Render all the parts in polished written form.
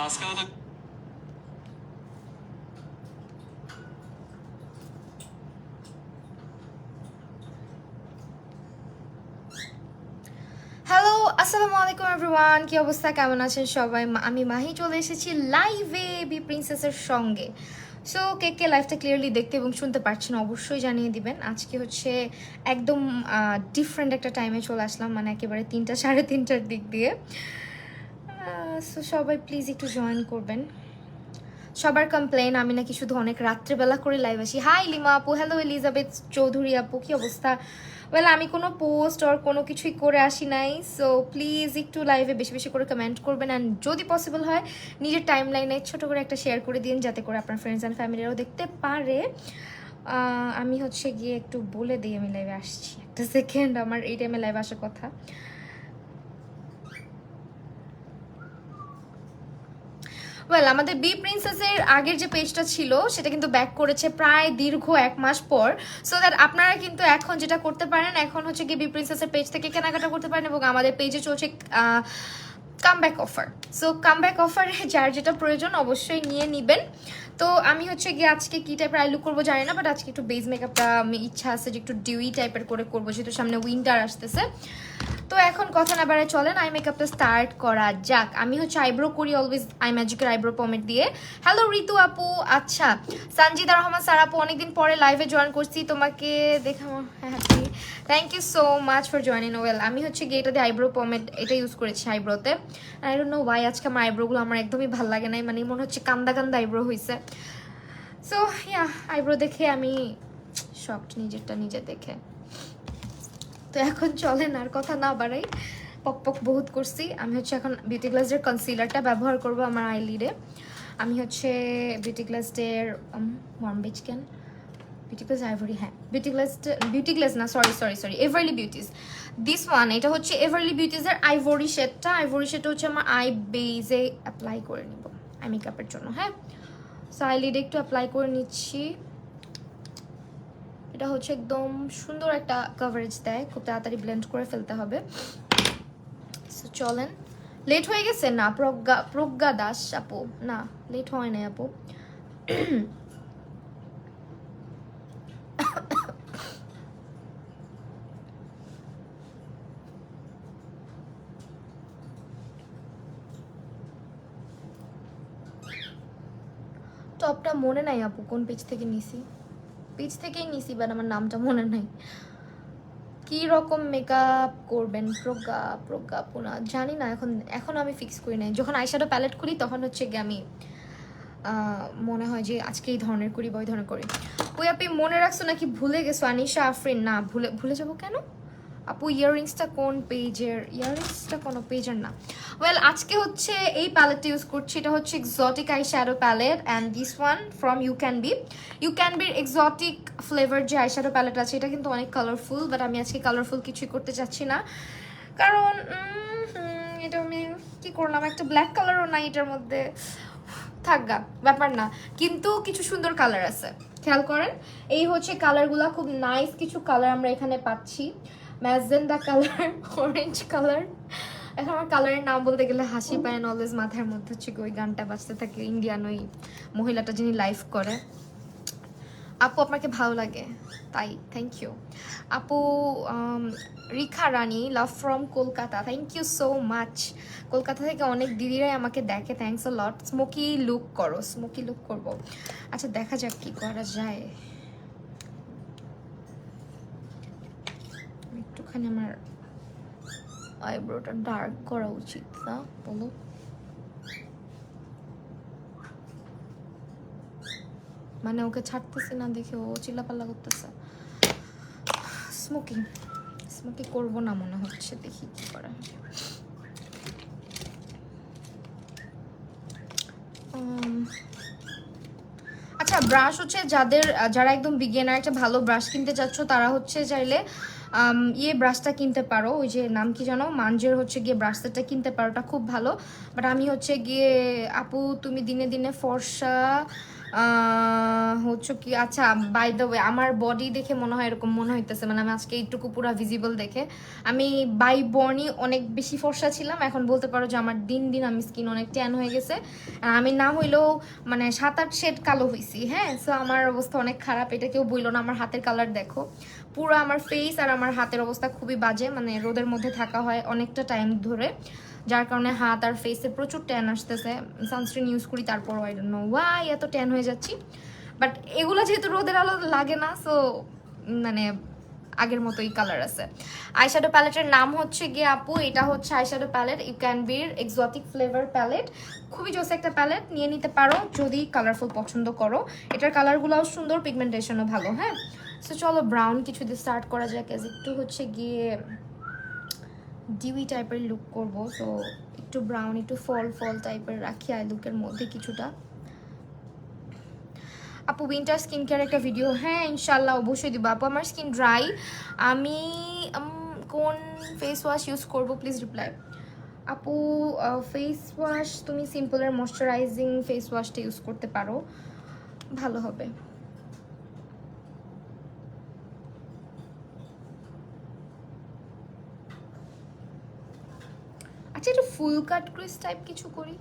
আজকে আমাদের হ্যালো, আসসালামু আলাইকুম এভরিওয়ান। কি অবস্থা, কেমন আছেন সবাই? আমি মাহি চলে এসেছি লাইভে বি প্রিন্সেসের সঙ্গে। সো কে কে লাইভটা ক্লিয়ারলি দেখতে এবং শুনতে পারছেন অবশ্যই জানিয়ে দিবেন। আজকে হচ্ছে একদম ডিফারেন্ট একটা টাইমে চলে আসলাম, মানে একেবারে 3টা 3:30টার দিক দিয়ে। সো সবাই প্লিজ একটু জয়েন করবেন। সবার কমপ্লেন আমি নাকি শুধু অনেক রাত্রেবেলা করে লাইভ আসি। হাই লিমা আপু, হ্যালো এলিজাবেথ চৌধুরী আপু, কি অবস্থা? ওয়েল, আমি কোনো পোস্ট আর কোনো কিছুই করে আসি নাই। সো প্লিজ একটু লাইভে বেশি বেশি করে কমেন্ট করবেন, অ্যান্ড যদি পসিবল হয় নিজের টাইম লাইনে ছোটো করে একটা শেয়ার করে দিন, যাতে করে আপনার ফ্রেন্ডস অ্যান্ড ফ্যামিলিরাও দেখতে পারে। আমি হচ্ছে গিয়ে একটু বলে দিই আমি লাইভে আসছি, একটা সেকেন্ড, আমার এই টাইমে লাইভ আসার কথা। ওয়েল, আমাদের বি প্রিন্সেসের আগের যে পেজটা ছিল সেটা কিন্তু ব্যাক করেছে প্রায় দীর্ঘ 1 মাস পর। সো দ্যাট আপনারা কিন্তু এখন যেটা করতে পারেন, এখন হচ্ছে কি বি প্রিন্সেসের পেজ থেকে কেনাকাটা করতে পারেন, এবং আমাদের পেজে চলছে কামব্যাক অফার। সো কামব্যাক অফারে যার যেটা প্রয়োজন অবশ্যই নিয়ে নেবেন। তো আমি হচ্ছে গিয়ে আজকে কি টাইপের আই লুক করবো জানি না, বাট আজকে একটু বেস মেকআপটা আমি ইচ্ছা আছে যে একটু ডিউই টাইপের করে করবো, যেহেতু সামনে উইন্টার আসতেছে। তো এখন কথা না বাড়ায় চলেন আই মেকআপটা স্টার্ট করা যাক। আমি হচ্ছে আইব্রো করি অলওয়েজ আই ম্যাজিকের আইব্রো পমেট দিয়ে। হ্যালো ঋতু আপু, আচ্ছা সঞ্জিদা রহমান স্যার আপু, অনেকদিন পরে লাইভে জয়েন করছি, তোমাকে দেখা happy, thank you so much for joining. Well, আমি হচ্ছে গিয়ে এটা দিয়ে আইব্রো পমেট এটা ইউজ করেছি আইব্রোতে। আই ডোন্ট নো ওয়াই আজকে আমার আইব্রোগুলো আমার একদমই ভালো লাগে নাই, মানে মনে হচ্ছে কান্দা কান্দা আইব্রো হয়েছে। সো ইয়া, আইব্রো দেখে আমি শকড, নিজেরটা নিজে দেখে। তো এখন চলেন আর কথা না বাড়াই, পক পক বহুত করছি। আমি হচ্ছে এখন বিউটি গ্লাসের কনসিলারটা ব্যবহার করব আমার আইলিডে। আমি হচ্ছে বিউটি গ্লাসের warm beach can beauty glass ivory, হ্যাঁ বিউটি গ্লাস না, sorry sorry sorry, Everly beauties this one. এটা হচ্ছে এভারলি বিউটিসের আইভরি শেডটা। আইভরি শেডটা হচ্ছে আমার আই বেজে অ্যাপ্লাই করে নিব আই মেকআপের জন্য। হ্যাঁ, সো আইলিডে একটু অ্যাপ্লাই করে নিচ্ছি। এটা হচ্ছে একদম সুন্দর একটা কভারেজ দেয়, খুব তাড়াতাড়ি ব্লেন্ড করে ফেলতে হবে। সো চলেন, লেট হয়ে গেছে না প্রজ্ঞা দাস আপু? না, লেট হয় নাই আপু। টপটা মনে নাই আপু কোন পেজ থেকে নিছি, পেজ থেকেই নিছি, বাট আমার নামটা মনে নাই। কি রকম মেকআপ করবেন প্রজ্ঞা প্রজ্ঞা পুনা জানি না, এখন আমি ফিক্স করি নাই। যখন আইশ্যাডো প্যালেট খুলি তখন হচ্ছে গিয়ে আমি মনে হয় যে আজকে এই ধরনের করি বা ওই ধরনের করি। ওই আপনি মনে রাখছো নাকি ভুলে গেছো? আনিশা আফরিন, না ভুলে ভুলে যাবো কেন আপু? ইয়াররিংসটা কোন পেজের? ইয়াররিংসটা কোনো পেজের না। ওয়েল, আজকে হচ্ছে এই প্যালেটটা ইউজ করছি, এটা হচ্ছে exotic eye shadow palette, and this one from you can be exotic flavour যে আই শ্যাডো প্যালেট আছে, এটা কিন্তু অনেক কালারফুল, বাট আমি আজকে কালারফুল কিছুই করতে চাচ্ছি না, কারণ এটা আমি কি করলাম, একটা ব্ল্যাক কালারও নাই এটার মধ্যে, থাকগা ব্যাপার না, কিন্তু কিছু সুন্দর কালার আছে, খেয়াল করেন। এই হচ্ছে কালারগুলা, খুব নাইস কিছু কালার আমরা এখানে পাচ্ছি। Magenta colour, orange colour. এখন আমার কালারের নাম বলতে গেলে হাসি পায়, অলওয়েজ মাথার মধ্যে হচ্ছে ওই গানটা বাজতে থাকে, ইন্ডিয়ান ওই মহিলাটা যিনি লাইভ করে। আপু আপনাকে ভালো লাগে তাই, থ্যাংক ইউ আপু। Rikha Rani, love from Kolkata, thank you so much. Kolkata থেকে অনেক দিদিরাই আমাকে দেখে, thanks a lot. Smoky look করো, স্মোকি লুক করবো, আচ্ছা দেখা যাক কি করা যায়। একটুখানি আমার আইব্রোটা ডার্ক করা উচিত না বলো? মানে ওকে ছাড়তেছি না দেখে ও চিল্লাপাল্লা করতেছে। স্মোকি করবো না মনে হচ্ছে, দেখি কি করা। আচ্ছা, ব্রাশ হচ্ছে যারা একদম বিগিনার একটা ভালো ব্রাশ কিনতে চাচ্ছ, তারা হচ্ছে চাইলে ইয়ে ব্রাশটা কিনতে পারো, ওই যে নাম কি জানো, মানজের হচ্ছে গিয়ে ব্রাশ সেটটা কিনতে পারো, ওটা খুব ভালো। বাট আমি হচ্ছে গিয়ে আপু তুমি দিনে দিনে ফর্সা হচ্ছে কি, আচ্ছা বাই দ্য ওয়ে আমার বডি দেখে মনে হয় এরকম মনে হইতেছে, মানে আমি আজকে এইটুকু পুরো ভিজিবল দেখে আমি বাই বর্নই অনেক বেশি ফর্সা ছিলাম, এখন বলতে পারো যে আমার দিন দিন আমি স্কিন অনেক ট্যান হয়ে গেছে। আমি না হইলেও মানে 7-8 শেড কালো হয়েছি, হ্যাঁ। সো আমার অবস্থা অনেক খারাপ, এটা কেউ বললো না। আমার হাতের কালার দেখো, পুরো আমার ফেস আর আমার হাতের অবস্থা খুবই বাজে, মানে রোদের মধ্যে থাকা হয় অনেকটা টাইম ধরে, যার কারণে হাত আর ফেসে প্রচুর ট্যান আসতেছে। সানস্ক্রিন ইউজ করি তারপরও আই ডোন্ট নো ওয়াই এত ট্যান হয়ে যাচ্ছি, বাট এগুলো যেহেতু রোদের আলো লাগে না, সো মানে আগের মতোই কালার আছে। আইশ্যাডো প্যালেটের নাম হচ্ছে গিয়ে আপু, এটা হচ্ছে eyeshadow palette you can be exotic flavour palette. খুবই জোস একটা প্যালেট, নিয়ে নিতে পারো যদি কালারফুল পছন্দ করো। এটার কালারগুলোও সুন্দর, পিগমেন্টেশনও ভালো, হ্যাঁ। সো চলো ব্রাউন কিছু দিয়ে স্টার্ট করা যাক, এজ একটু হচ্ছে গিয়ে ডিউই টাইপের লুক করবো। সো একটু ব্রাউন, একটু ফল ফল টাইপের রাখি আই লুকের মধ্যে কিছুটা। আপু উইন্টার স্কিন কেয়ার একটা ভিডিও, হ্যাঁ ইনশাল্লাহ অবশ্যই দিব আপু। আমার স্কিন ড্রাই, আমি কোন ফেস ওয়াশ ইউজ করবো প্লিজ রিপ্লাই। আপু ফেস ওয়াশ তুমি সিম্পলের ময়শ্চারাইজিং ফেস ওয়াশটা ইউজ করতে পারো, ভালো হবে। আচ্ছা একটু ফুল কাট ক্রিস টাইপ কিছু করি।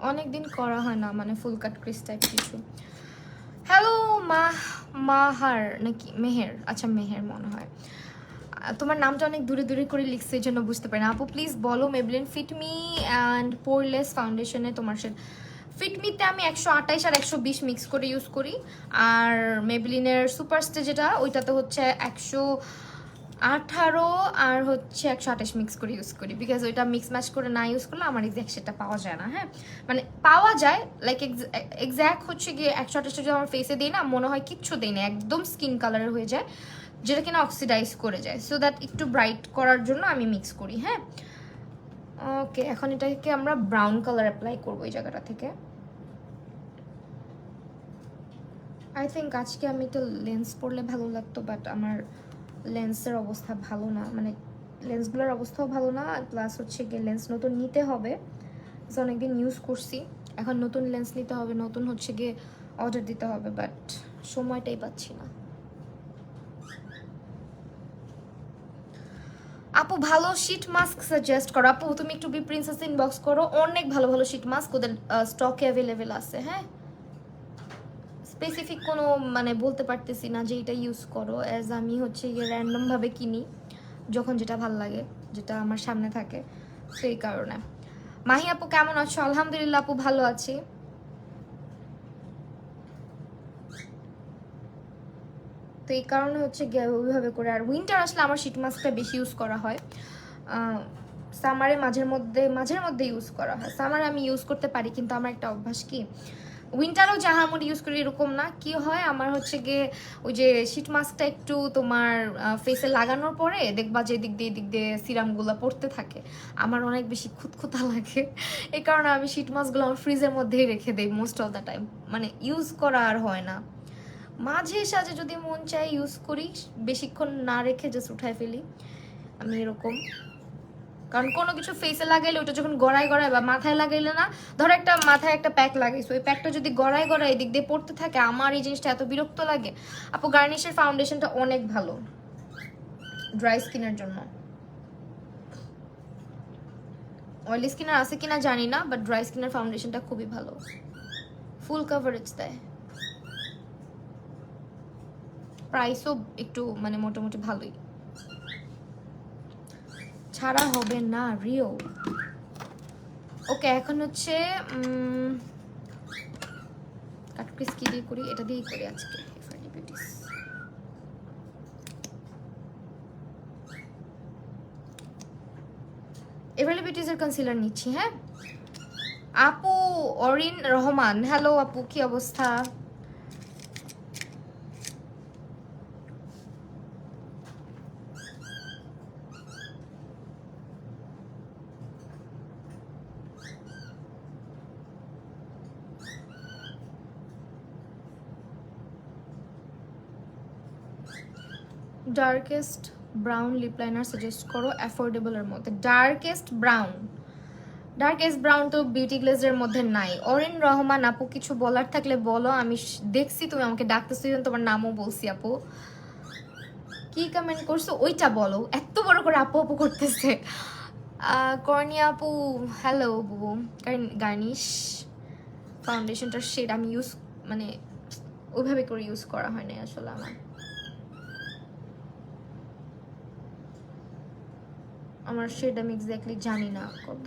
অনেকদিন করা হয় না, মানে ফুল কাট ক্রিস টাইপ কিছু। হ্যালো মাহার নাকি মেহের, আচ্ছা মেহের মনে হয়। তোমার নামটা অনেক দূরে দূরে করে লিখছে, এই জন্য বুঝতে পারি না। আপু প্লিজ বলো মেবলিন ফিটমি অ্যান্ড পোরলেস ফাউন্ডেশনে তোমার ফিটমিতে আমি 128 আর 120 মিক্স করে ইউজ করি, আর মেবলিনের সুপারস্টে যেটা ওইটাতে হচ্ছে 118 আর হচ্ছে 128 মিক্স করে ইউজ করি, বিকজ ওইটা মিক্স ম্যাচ করে না ইউজ করলে আমার এক্স্যাক্ট সেটা পাওয়া যায় না, হ্যাঁ। মানে পাওয়া যায় লাইক এক্স্যাক্ট হচ্ছে গিয়ে 128 যদি আমার ফেসে দিই না, মনে হয় কিচ্ছু দিই না, একদম স্কিন কালারের হয়ে যায়, যেটা কিনা অক্সিডাইজ করে যায়। সো দ্যাট একটু ব্রাইট করার জন্য আমি মিক্স করি, হ্যাঁ। ওকে, এখন এটাকে আমরা ব্রাউন কালার অ্যাপ্লাই করবো এই জায়গাটা থেকে। আই থিঙ্ক আজকে আমি তো লেন্স পরলে ভালো লাগতো, বাট আমার লেন্সের অবস্থা ভালো না, মানে লেন্সগুলোর অবস্থাও ভালো না, প্লাস হচ্ছে গিয়ে লেন্স নতুন নিতে হবে। অনেকদিন ইউজ করছি, এখন নতুন লেন্স নিতে হবে, নতুন হচ্ছে গিয়ে অর্ডার দিতে হবে, বাট সময়টাই পাচ্ছি না। আপু ভালো শীট মাস্ক সাজেস্ট করো। আপু তুমি একটু বি প্রিন্সেস ইনবক্স করো, অনেক ভালো ভালো শীট মাস্ক ওদের স্টকে অ্যাভেলেবেল আছে, হ্যাঁ। স্পেসিফিক কোনো মানে বলতে পারতেছি না যে এটা ইউজ করো, অ্যাজ আমি হচ্ছে গিয়ে র্যান্ডমভাবে কিনি যখন যেটা ভাল লাগে, যেটা আমার সামনে থাকে, সেই কারণে। মাহি আপু কেমন আছো? আলহামদুলিল্লাহ আপু ভালো আছি। তো এই কারণে হচ্ছে গিয়ে ওইভাবে করে। আর উইন্টার আসলে আমার শীট মাস্কটা বেশি ইউজ করা হয়, সামারে মাঝের মধ্যে ইউজ করা হয়। সামারে আমি ইউজ করতে পারি, কিন্তু আমার একটা অভ্যাস কি, উইন্টারও জাহামুড়ি ইউজ করি এরকম না, কি হয় আমার হচ্ছে গিয়ে ওই যে শীট মাস্কটা একটু তোমার ফেসে লাগানোর পরে দেখবা যে এদিক দিয়ে সিরামগুলো পড়তে থাকে, আমার অনেক বেশি খুঁতখুঁতা লাগে। এই কারণে আমি শীট মাস্কগুলো আমার ফ্রিজের মধ্যেই রেখে দিই মোস্ট অফ দ্য টাইম, মানে ইউজ করা আর হয় না। মাঝে সাঝে যদি মন চাই ইউজ করি, বেশিক্ষণ না রেখে জাস্ট উঠায় ফেলি আমি এরকম। কারণ কোনো কিছু ফেসে লাগাইলে ওটা যখন গড়ায় বা মাথায় লাগাইলে না, ধরো একটা মাথায় একটা প্যাক লাগাইছো, ওই প্যাকটা যদি গড়ায় এদিক দিয়ে পড়তে থাকে, আমার এই জিনিসটা এত বিরক্ত লাগে। আপু গার্নিশের ফাউন্ডেশনটা অনেক ভালো ড্রাই স্কিনের জন্য, অয়েলি স্কিনের আছে কিনা জানি না, বাট ড্রাই স্কিনের ফাউন্ডেশনটা খুবই ভালো, ফুল কভারেজ দেয়, প্রাইসও একটু মানে মোটামুটি ভালোই, ছাড়া হবে না রিও। ওকে, এখন হচ্ছে কাটক্রিস কি দিয়ে করি, এটা দিয়েই করি আজকে। এভারলি বিউটিজের কনসিলার নিচ্ছি, হ্যাঁ। আপু অরিন রহমান, হ্যালো আপু কি অবস্থা? Darkest brown lip liner suggest করো অ্যাফোর্ডেবলের মধ্যে। ডার্কেস্ট ব্রাউন তো বিউটি গ্লেজের মধ্যে নাই। অরিন রহমান আপু, কিছু বলার থাকলে বলো। আমি দেখছি তুমি আমাকে ডাকতেছো, তোমার নামও বলছি আপু। কি কমেন্ট করছো ওইটা বলো, এত বড় করে আপু আপু করতেছে। কর্নিয়া আপু হ্যালো বুবু। গার্নিশ ফাউন্ডেশনটার শেড আমি ইউজ মানে ওইভাবে করে ইউজ করা হয় না আসলে আমার শেড আমি এক্স্যাক্টলি জানি না কত।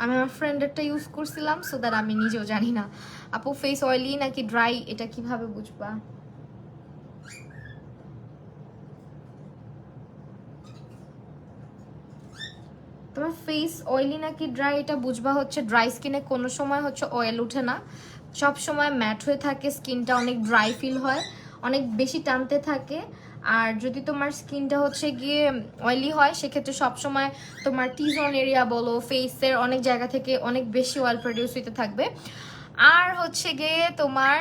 আমি আমার ফ্রেন্ডেরটা ইউজ করছিলাম, সো দ্যাট আমি নিজেও জানি না। আপু ফেস অয়েলি নাকি ড্রাই, এটা কিভাবে বুঝবা? তোমার ফেস অয়েলি নাকি ড্রাই এটা বুঝবা হচ্ছে ড্রাই স্কিনে কোনো সময় হচ্ছে অয়েল উঠে না, সব সময় ম্যাট হয়ে থাকে, স্কিনটা অনেক ড্রাই ফিল হয়, অনেক বেশি টানতে থাকে। আর যদি তোমার স্কিনটা হচ্ছে গিয়ে অয়েলি হয় সেক্ষেত্রে সবসময় তোমার টি জোন এরিয়া বলো, ফেসের অনেক জায়গা থেকে অনেক বেশি অয়েল প্রডিউস হতে থাকবে। আর হচ্ছে গিয়ে তোমার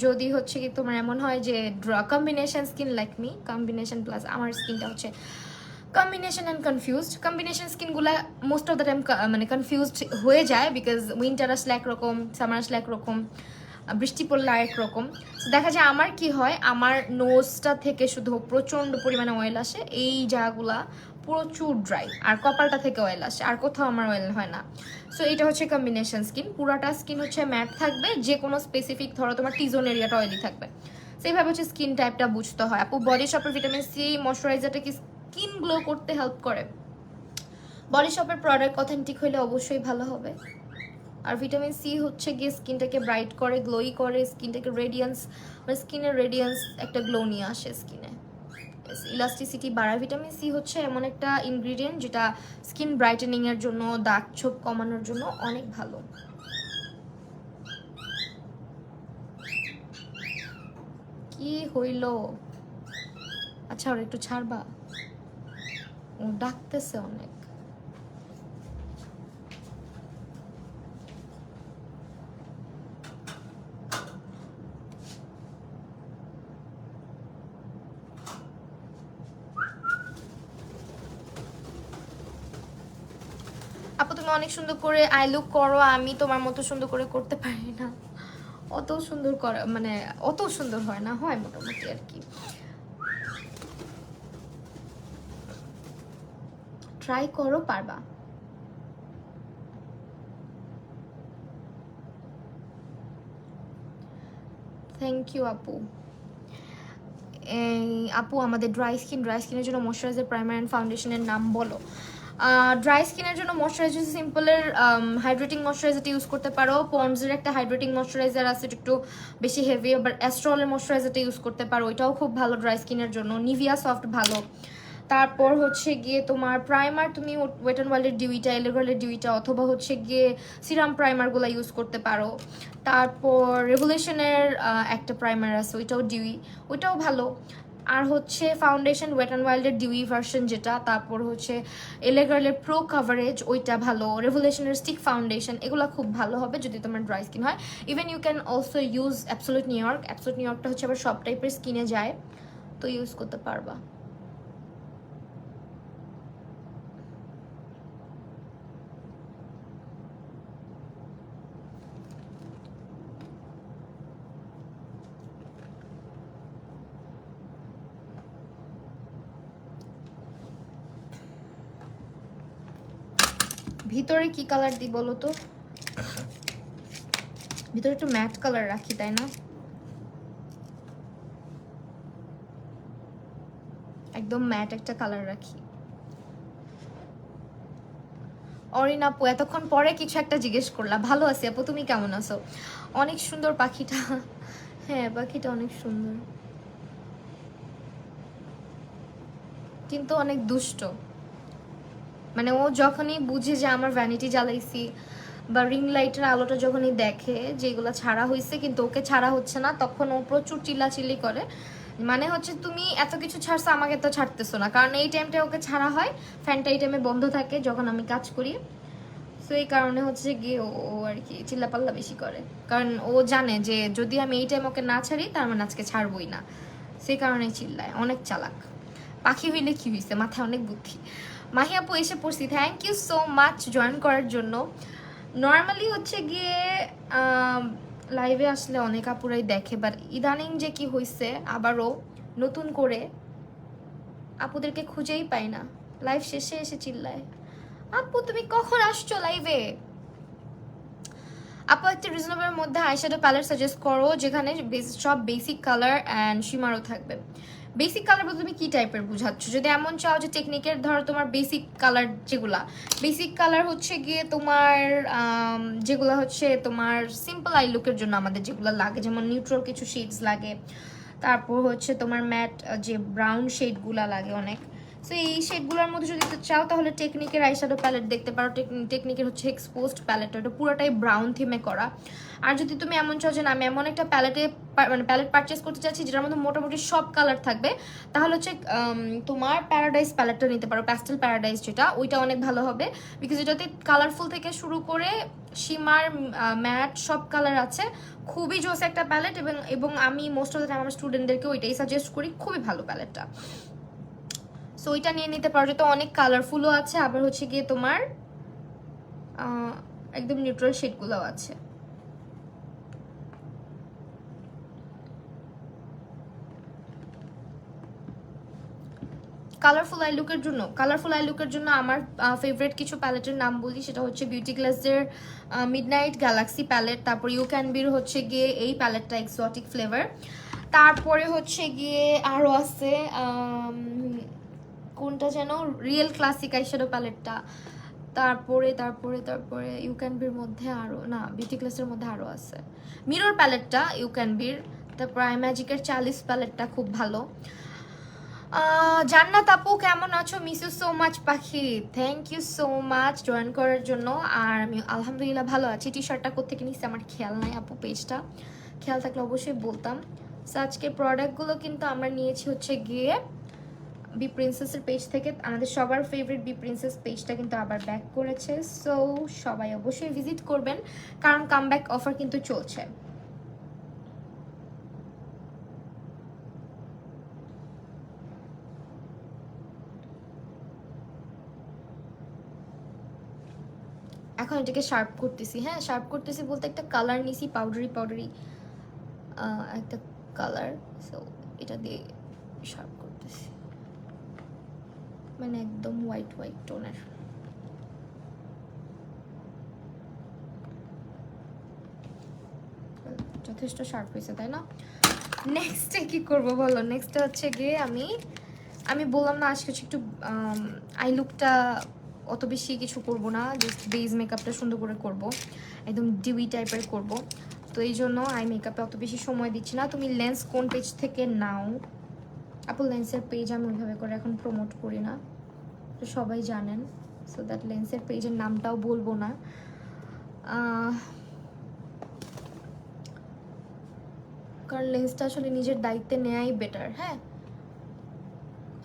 যদি হচ্ছে কি তোমার এমন হয় যে combination skin like me, combination plus আমার স্কিনটা হচ্ছে কম্বিনেশন অ্যান্ড কনফিউজড। কম্বিনেশন স্কিনগুলো মোস্ট অফ দ্য টাইম মানে কনফিউজড হয়ে যায়, বিকজ উইন্টার আসলে একরকম, সামার আসলে একরকম, বৃষ্টি পড়লে আরেক রকম। দেখা যায় আমার কি হয়, আমার নোজটা থেকে শুধু প্রচণ্ড পরিমাণে অয়েল আসে, এই জায়গাগুলা প্রচুর ড্রাই, আর কপালটা থেকে অয়েল আসে, আর কোথাও আমার অয়েল হয় না। সো এটা হচ্ছে কম্বিনেশন স্কিন। পুরাটা স্কিন হচ্ছে ম্যাট থাকবে, যে কোনো স্পেসিফিক ধরো তোমার টিজোন এরিয়াটা অয়েলি থাকবে, সেইভাবে হচ্ছে স্কিন টাইপটা বুঝতে হয়। আপু বডি শপের ভিটামিন সি ময়শ্চারাইজারটা কি স্কিন গ্লো করতে হেল্প করে? বডি শপের প্রোডাক্ট অথেন্টিক হলে অবশ্যই ভালো হবে। আর ভিটামিন সি হচ্ছে গিয়ে স্কিনটাকে ব্রাইট করে, গ্লোই করে, স্কিনটাকে রেডিয়েন্স মানে স্কিনের রেডিয়েন্স একটা গ্লো নিয়ে আসে স্কিনে, ইলাস্টিসিটি বাড়ায়। ভিটামিন সি হচ্ছে এমন একটা ইনগ্রিডিয়েন্ট যেটা স্কিন ব্রাইটেনিং এর জন্য, দাগ ছোপ কমানোর জন্য অনেক ভালো। কি হইল? আচ্ছা ওর একটু ছাড়বা, ও ডাকতেছে অনেক। আপু তুমি অনেক সুন্দর করে আই লুক করো, আমি তোমার মতো সুন্দর করে করতে পারি না, অত সুন্দর করা মানে অত সুন্দর হয় না, হয় মোটামুটি আর কি। ট্রাই করো, পারবা। থ্যাংক ইউ আপু। আপু আমাদের ড্রাই স্কিনের জন্য ময়শ্চারাইজার, প্রাইমার অ্যান্ড ফাউন্ডেশনের নাম বলো। ড্রাই স্কিনের জন্য ময়শ্চারাইজার সিম্পলের হাইড্রেটিং ময়শ্চারাইজারটা ইউজ করতে পারো। পন্ডসের একটা হাইড্রেটিং ময়শ্চারাইজার আছে, একটু বেশি হেভি, আবার অ্যাস্ট্রলের ময়শ্চারাইজারটা ইউজ করতে পারো, ওইটাও খুব ভালো ড্রাই স্কিনের জন্য। নিভিয়া সফট ভালো। তারপর হচ্ছে গিয়ে তোমার প্রাইমার তুমি ওয়েট অ্যান্ড ওয়াইল্ডের ডিউইটা, এলেগার্লের ডিউইটা, অথবা হচ্ছে গিয়ে সিরাম প্রাইমারগুলো ইউজ করতে পারো। তারপর রেভলিউশনের একটা প্রাইমার আছে, ওইটাও ডিউই, ওইটাও ভালো। আর হচ্ছে ফাউন্ডেশন ওয়েট অ্যান্ড ওয়াইল্ডের ডিউই ভার্সন যেটা, তারপর হচ্ছে এলেগার্লের প্রো কাভারেজ, ওইটা ভালো। রেভলিউশনের স্টিক ফাউন্ডেশন, এগুলো খুব ভালো হবে যদি তোমার ড্রাই স্কিন হয়। Even you can also use absolute New York. Absolute নিউইয়র্কটা হচ্ছে আবার সব টাইপের স্কিনে যায়, তো ইউজ করতে পারবা। ভিতরে কি কালার দিই বলো তো? ভিতরে একটু ম্যাট কালার রাখি, তাই না? একদম ম্যাট একটা কালার রাখি। অরিন আপু এতক্ষণ পরে কিছু একটা জিজ্ঞেস করলা। ভালো আছি আপু, তুমি কেমন আছো? অনেক সুন্দর পাখিটা। হ্যাঁ পাখিটা অনেক সুন্দর, কিন্তু অনেক দুষ্ট। মানে ও যখনই বুঝে যে আমার ভ্যানিটি জ্বালাইছি বা রিং লাইটের আলোটা যখনই দেখে যে এগুলো ছাড়া হয়েছে কিন্তু ওকে ছাড়া হচ্ছে না, তখন ও প্রচুর চিল্লাচিল্লি করে। মানে হচ্ছে তুমি এত কিছু ছাড়ছো, আমাকে তো ছাড়তেছো না, কারণ এই টাইমটা ওকে ছাড়া হয়, ফ্যানটা এই টাইমে বন্ধ থাকে যখন আমি কাজ করি। সো এই কারণে হচ্ছে গিয়ে ও আর কি চিল্লাপাল্লা বেশি করে, কারণ ও জানে যে যদি আমি এই টাইম ওকে না ছাড়ি তার মানে আজকে ছাড়বই না, সেই কারণে চিল্লায়। অনেক চালাক পাখি হইলে কি হয়েছে, মাথায় অনেক বুদ্ধি। মাহি আপু এসে পড়ছি, thank you so much join করার জন্য। নর্মালি হচ্ছে গিয়ে লাইভে আসলে অনেক আপুরাই দেখে, বাট ইদানিং যে কি হয়েছে আবারও নতুন করে আপুদেরকে খুঁজেই পাই না, লাইভ শেষে এসে চিল্লায় আপু তুমি কখন আসছো লাইভে। আপু একটা রিজনেবলের মধ্যে আইশ্যাডো প্যালেট সাজেস্ট করো যেখানে সব বেসিক কালার অ্যান্ড শিমারও থাকবে। বেসিক কালার বলতে তুমি কি টাইপের বুঝাচ্ছ? যদি এমন চাও যে টেকনিকের ধরো তোমার বেসিক কালার যেগুলা, বেসিক কালার হচ্ছে গিয়ে তোমার যেগুলো হচ্ছে তোমার সিম্পল আই লুকের জন্য আমাদের যেগুলো লাগে, যেমন নিউট্রাল কিছু শেডস লাগে, তারপর হচ্ছে তোমার ম্যাট যে ব্রাউন শেডগুলা লাগে অনেক। সো এই শেডগুলোর মধ্যে যদি চাও তাহলে টেকনিকের আইশ্যাডো প্যালেট দেখতে পারো। টেকনিকের হচ্ছে এক্সপোজড প্যালেট, ওটা পুরোটাই ব্রাউন থিমে করা। আর যদি তুমি এমন চাও যে না আমি এমন একটা মানে প্যালেট পারচেস করতে চাচ্ছি যেটার মধ্যে মোটামুটি সব কালার থাকবে, তাহলে হচ্ছে তোমার প্যারাডাইস প্যালেটটা নিতে পারো, প্যাস্টেল প্যারাডাইস যেটা, ওইটা অনেক ভালো হবে। বিকজ এটাতে কালারফুল থেকে শুরু করে শিমার ম্যাট সব কালার আছে, খুবই জোস একটা প্যালেট। এবং আমি মোস্ট অফ দ্য টাইম আমার স্টুডেন্টদেরকে ওইটাই সাজেস্ট করি, খুবই ভালো প্যালেটটা। সো ওইটা নিয়ে নিতে পারো, যেটা অনেক কালারফুলও আছে, আবার হচ্ছে গিয়ে তোমার একদম নিউট্রাল শেডগুলোও আছে। কালারফুল আই লুকের জন্য আমার ফেভারিট কিছু প্যালেটের নাম বলি, সেটা হচ্ছে বিউটি গ্লাসের মিডনাইট গ্যালাক্সি প্যালেট, তারপর ইউ ক্যান বির হচ্ছে গিয়ে এই প্যালেটটা এক্সোটিক ফ্লেভার, তারপরে হচ্ছে গিয়ে আরও আছে কোনটা যেন রিয়েল ক্লাসিক আইশ্যাডো প্যালেটটা, তারপরে তারপরে তারপরে ইউ ক্যান বির মধ্যে আরও না, বিউটি গ্লাসের মধ্যে আরও আছে মিরর প্যালেটটা ইউ ক্যান বির, তারপর আই ম্যাজিকের 40 প্যালেটটা খুব ভালো। জান্নাত আপু কেমন আছো? মিস ইউ সো মাচ পাখি, thank you so much join করার জন্য। আর আমি আলহামদুলিল্লাহ ভালো আছি। টি শার্টটা কোত্থেকে নিচ্ছি আমার খেয়াল নাই আপু, পেজটা খেয়াল থাকলে অবশ্যই বলতাম। সো আজকের প্রোডাক্টগুলো কিন্তু আমরা নিয়েছি হচ্ছে গিয়ে বি প্রিন্সেসের পেজ থেকে। আমাদের সবার ফেভারিট বি প্রিন্সেস পেজটা কিন্তু আবার ব্যাক করেছে, সো সবাই অবশ্যই ভিজিট করবেন, কারণ কামব্যাক অফার কিন্তু চলছে। এখন এটাকে শার্প করতেছি, হ্যাঁ শার্প করতেছি বলতে একটা কালার নিছি, পাউডারি একটা কালার, সো এটা দিয়ে শার্প করতেছি, মানে একদম হোয়াইট টোনের। যথেষ্ট শার্প হয়েছে তাই না? নেক্সটে কি করব বলো? নেক্সটে হচ্ছে গিয়ে আমি বললাম না আজকে হচ্ছে একটু আই লুকটা অত বেশি কিছু করব না, জাস্ট বেস মেকআপটা সুন্দর করে করব, একদম ডিউই টাইপের করব। তো এই জন্য আই মেকআপে অত বেশি সময় দিচ্ছি না। তুমি লেন্স কোন পেজ থেকে নাও আপু? লেন্সের পেজ আমি ওইভাবে করে এখন প্রমোট করি না, তো সবাই জানেন, সো দ্যাট লেন্সের পেজের নামটাও বলবো না। কারণ লেন্সটা আসলে নিজের দায়িত্বে নেওয়াই বেটার। হ্যাঁ,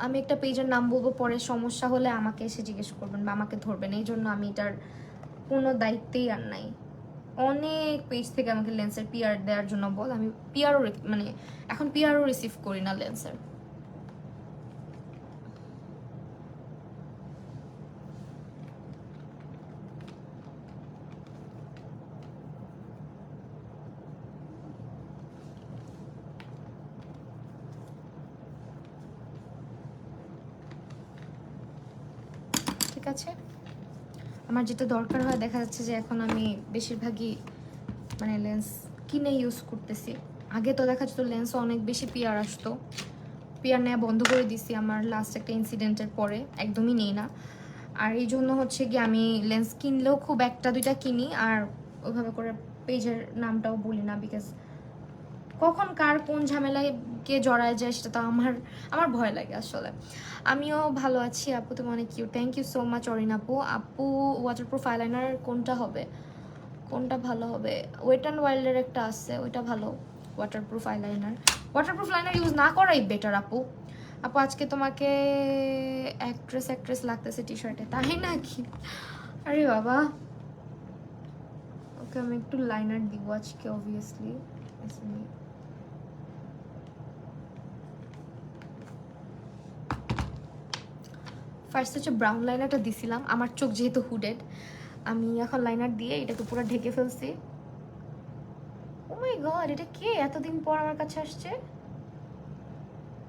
আমি একটা পেজের নাম বলবো, পরে সমস্যা হলে আমাকে এসে জিজ্ঞেস করবেন বা আমাকে ধরবেন, এই জন্য আমি এটার কোনো দায়িত্বেই আর নাই। অনেক পেজ থেকে আমাকে লেন্সের পিআর দেওয়ার জন্য বল, আমি পিআরও মানে এখন পিআরও রিসিভ করি না লেন্সের। ঠিক আছে, আমার যেটা দরকার হয়, দেখা যাচ্ছে যে এখন আমি বেশিরভাগই মানে লেন্স কিনে ইউজ করতেছি। আগে তো দেখা যেত লেন্সও অনেক বেশি পিআর আসতো, পিআর নেওয়া বন্ধ করে দিছি আমার লাস্ট একটা ইনসিডেন্টের পরে, একদমই নেই না। আর এই জন্য হচ্ছে কি আমি লেন্স কিনলেও খুব একটা দুইটা কিনি, আর ওইভাবে করে পেজের নামটাও বলি না, বিকজ কখন কার কোন ঝামেলায় কে জড়ায় যায় সেটা তো আমার ভয় লাগে আসলে। আমিও ভালো আছি আপু, তুমি অনেক cute, thank you so much Orin আপু। আপু ওয়াটারপ্রুফ আইলাইনার কোনটা হবে, কোনটা ভালো হবে? ওয়েট অ্যান্ড ওয়াইল্ডের একটা আছে, ওইটা ভালো waterproof eyeliner. Waterproof liner use না করাই বেটার আপু। আপু আজকে তোমাকে অ্যাক্ট্রেস লাগতেছে টি শার্টে, তাই নাকি? আরে বাবা, ওকে আমি একটু লাইনার দিব আজকে অবভিয়াসলি। ফার্স্ট হচ্ছে ব্রাউন লাইনারটা দিছিলাম, আমার চোখ যেহেতু হুডেড, আমি এখন লাইনার দিয়ে এটাকে পুরো ঢেকে ফেলছি। ও মাই গড, এটা কে এতদিন পর আমার কাছে আসছে?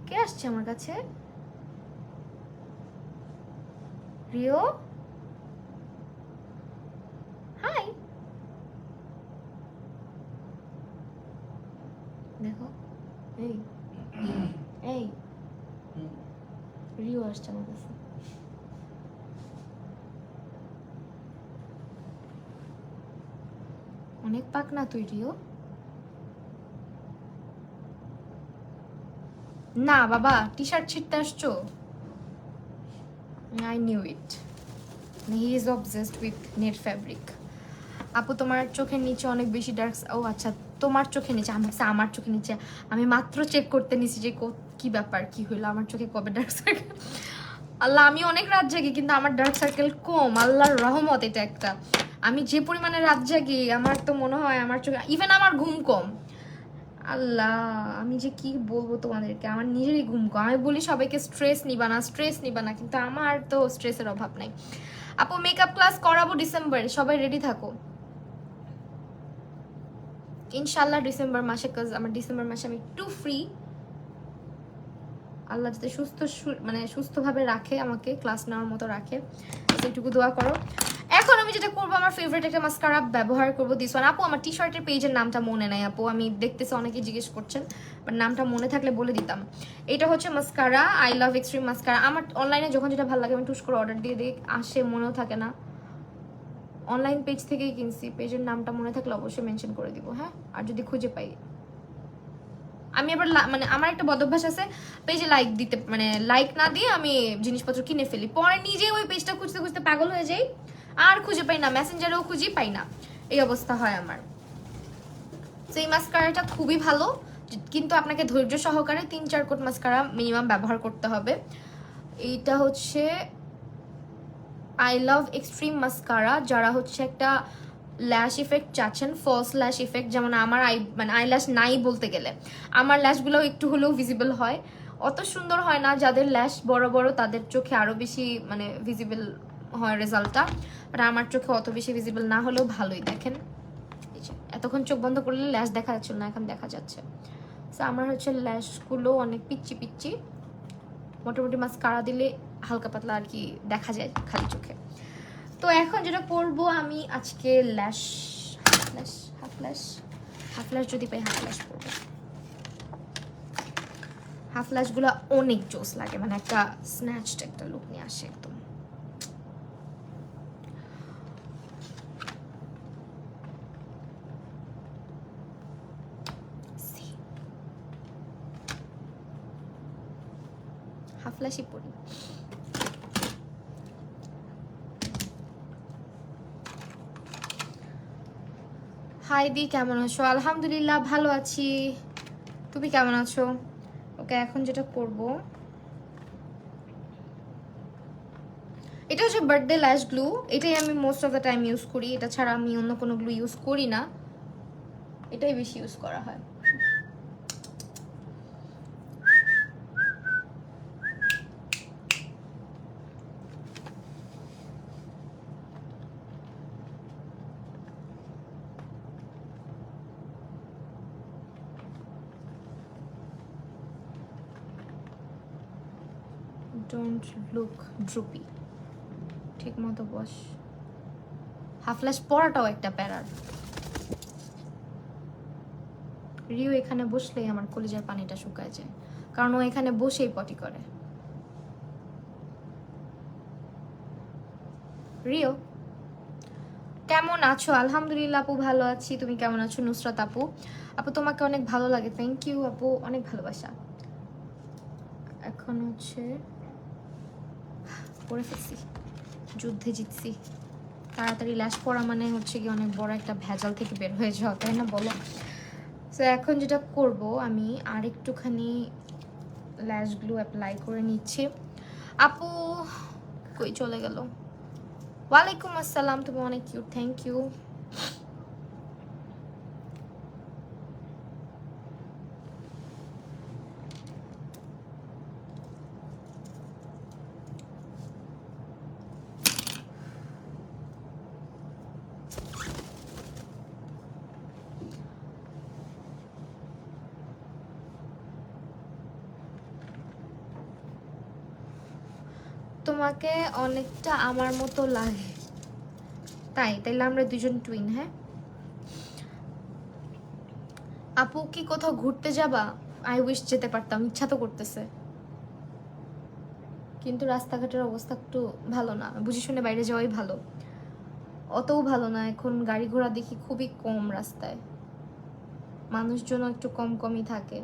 কে আসছে আমার কাছে? Rio, hi. দেখো, এই এই রিও আসছে আমার কাছে। অনেক পাক না তুই রিও। না বাবা, টি শার্ট ছিঁড়তে আসছো? I knew it, he is obsessed with net fabric. আপু তোমার চোখের নিচে অনেক বেশি ডার্ক। ও আচ্ছা, তোমার চোখের নিচে, আমার চোখের নিচে। আমি মাত্র চেক করতে নিছি যে কি ব্যাপার, কি হইলো আমার চোখে, কবে ডার্ক সার্কেল। আল্লাহ, আমি অনেক রাত জাগি কিন্তু আমার ডার্ক সার্কেল কম, আল্লাহর রহমত এটা একটা। আমি যে পরিমাণে রাত জাগি আমার তো মনে হয় আমার চোখে, ইভেন আমার ঘুম কম। আল্লাহ, আমি যে কি বলবো তোমাদেরকে, আমার নিজেরই ঘুম কম। আমি বলি সবাইকে স্ট্রেস নিবা না, কিন্তু আমার তো স্ট্রেসের অভাব নাই। আপু মেকআপ ক্লাস করাবো ডিসেম্বরে, সবাই রেডি থাকো ইনশাল্লাহ ডিসেম্বর মাসে, কাজ আমার ডিসেম্বর মাসে আমি একটু ফ্রি। আল্লাহ যাতে সুস্থভাবে রাখে, আমাকে ক্লাস নেওয়ার মতো রাখে, এইটুকু দোয়া করো। এখন আমি যেটা করবো, আমার ফেভারিট একটা মাস্কারা ব্যবহার করবো, দিস ওয়ান। আপু আমার টি শার্টের পেজের নামটা মনে নাই আপু, আমি দেখতেছি অনেকে জিজ্ঞেস করছেন, বাট নামটা মনে থাকলে বলে দিতাম। এটা হচ্ছে mascara, I love extreme mascara. আমার অনলাইনে যখন যেটা ভালো লাগে আমি টুস করে অর্ডার দিয়ে দিই, আসে, মনেও থাকে না। অনলাইন পেজ থেকেই কিনছি, পেজের নামটা মনে থাকলে অবশ্যই মেনশন করে দিব, হ্যাঁ? আর যদি খুঁজে পাই, আমি আবার আমার একটা বদভ্যাস আছে, পেজে লাইক দিতে, লাইক না দিয়ে আমি জিনিসপত্র কিনে ফেলি, পরে নিজে ওই পেজটা খুঁজতে খুঁজতে পাগল হয়ে যাই, আর খুঁজে পাই না, মেসেঞ্জারেও খুঁজি পাই না, এই অবস্থা হয় আমার। তো এই মাস্কারাটা খুবই ভালো, কিন্তু আপনাকে ধৈর্য সহকারে 3-4 কোট মাস্কারা মিনিমাম ব্যবহার করতে হবে। এইটা হচ্ছে আই লাভ এক্সট্রিম মাস্কারা। যারা হচ্ছে একটা ল্যাশ ইফেক্ট চাচ্ছেন, ফলস ল্যাশ ইফেক্ট, যেমন আমার আইল্যাশ নাই বলতে গেলে, আমার ল্যাশগুলো একটু হলেও ভিজিবল হয়, অত সুন্দর হয় না। যাদের ল্যাশ বড় বড় তাদের চোখে আরো বেশি ভিজিবল হয় রেজাল্টটা, বাট আমার চোখে অত বেশি ভিজিবল না হলেও ভালোই দেখেন। এতক্ষণ চোখ বন্ধ করলে ল্যাশ দেখা যাচ্ছিল না, এখন দেখা যাচ্ছে। তো আমার হচ্ছে ল্যাশগুলো অনেক পিচ্ছি পিচ্ছি, মোটামুটি মাস্কারা দিলে হালকা পাতলা আর কি দেখা যায় খালি চোখে। তো এখন যেটা করবো আমি আজকে হাফ ল্যাশ যদি পাই হাফ ল্যাশ করবো। হাফ ল্যাশগুলো অনেক জোস লাগে, একটা স্ন্যাচড একটা লুক নিয়ে আসে একদম। হাফ ল্যাশই পরি। হাই দি, কেমন আছো? আলহামদুলিল্লাহ ভালো আছি, তুমি কেমন আছো? ওকে, এখন যেটা করব, এটা হচ্ছে বার্থডে ল্যাশ গ্লু, এটাই আমি most of the time use করি, এটা ছাড়া আমি অন্য কোনো গ্লু ইউজ করি না, এটাই বেশি ইউজ করা হয়। ডোন্ট লুক ড্রুপি, ঠিক মতো বস। হাফ ল্যাশ পরাটাও একটা প্যারার। রিও এখানে বসলেই আমার কলিজার পানিটা শুকায় যায়, কারণ ও এখানে বসেই পটি করে। রিও কেমন আছো? আলহামদুলিল্লাহ আপু ভালো আছি, তুমি কেমন আছো? নুসরাত আপু, আপু তোমাকে অনেক ভালো লাগে, থ্যাংক ইউ আপু, অনেক ভালোবাসা। এখন হচ্ছে পরে ফেলছি, যুদ্ধে জিতছি। তাড়াতাড়ি ল্যাশ পরা হচ্ছে কি অনেক বড় একটা ভেজাল থেকে বের হয়ে যাওয়া, তাই না বলো? তো এখন যেটা করব আমি আর একটুখানি ল্যাশ গ্লু অ্যাপ্লাই করে নিচ্ছি। আপু কই চলে গেল? ওয়ালাইকুম আসসালাম, তুমি অনেক কিউট, থ্যাংক ইউ। তোমাকে অনেকটা আমার মতো লাগে। তাইলে আমরা দুজন টুইন। হ্যাঁ আপু, কি কোথাও ঘুরতে যাবা? আই উইশ যেতে পারতাম, ইচ্ছা তো করতেছে, কিন্তু রাস্তাঘাটের অবস্থা একটু ভালো না। বুঝে শুনে বাইরে যাওয়াই ভালো। অতও ভালো না, এখন গাড়ি ঘোড়া দেখি খুবই কম রাস্তায়, মানুষজন একটু কম কমই থাকে।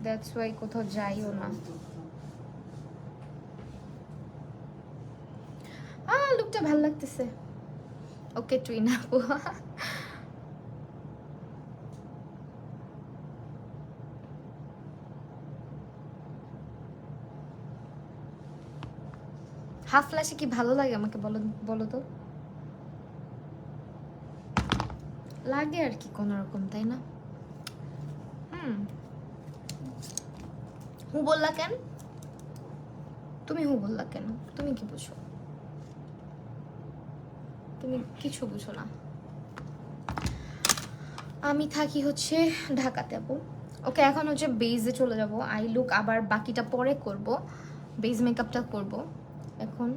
দ্যাটস ওয়াই কোথাও যাইও না। লুকটা ভালো লাগতেছে। ওকে টুইন আপু। হাফ ফ্ল্যাশে কি ভালো লাগে আমাকে বলো, বলো তো। লাগে আর কি কোন রকম, তাই না? হু বললা কেন? তুমি হু বললা কেন? তুমি কি বুঝো? তুমি কিছু বুঝো না। আমি থাকি হচ্ছে ঢাকাতে আপু। ওকে এখন হচ্ছে বেজে চলে যাব। আই লুক আবার বাকিটা পরে করব, বেজ মেকআপটা করব এখন।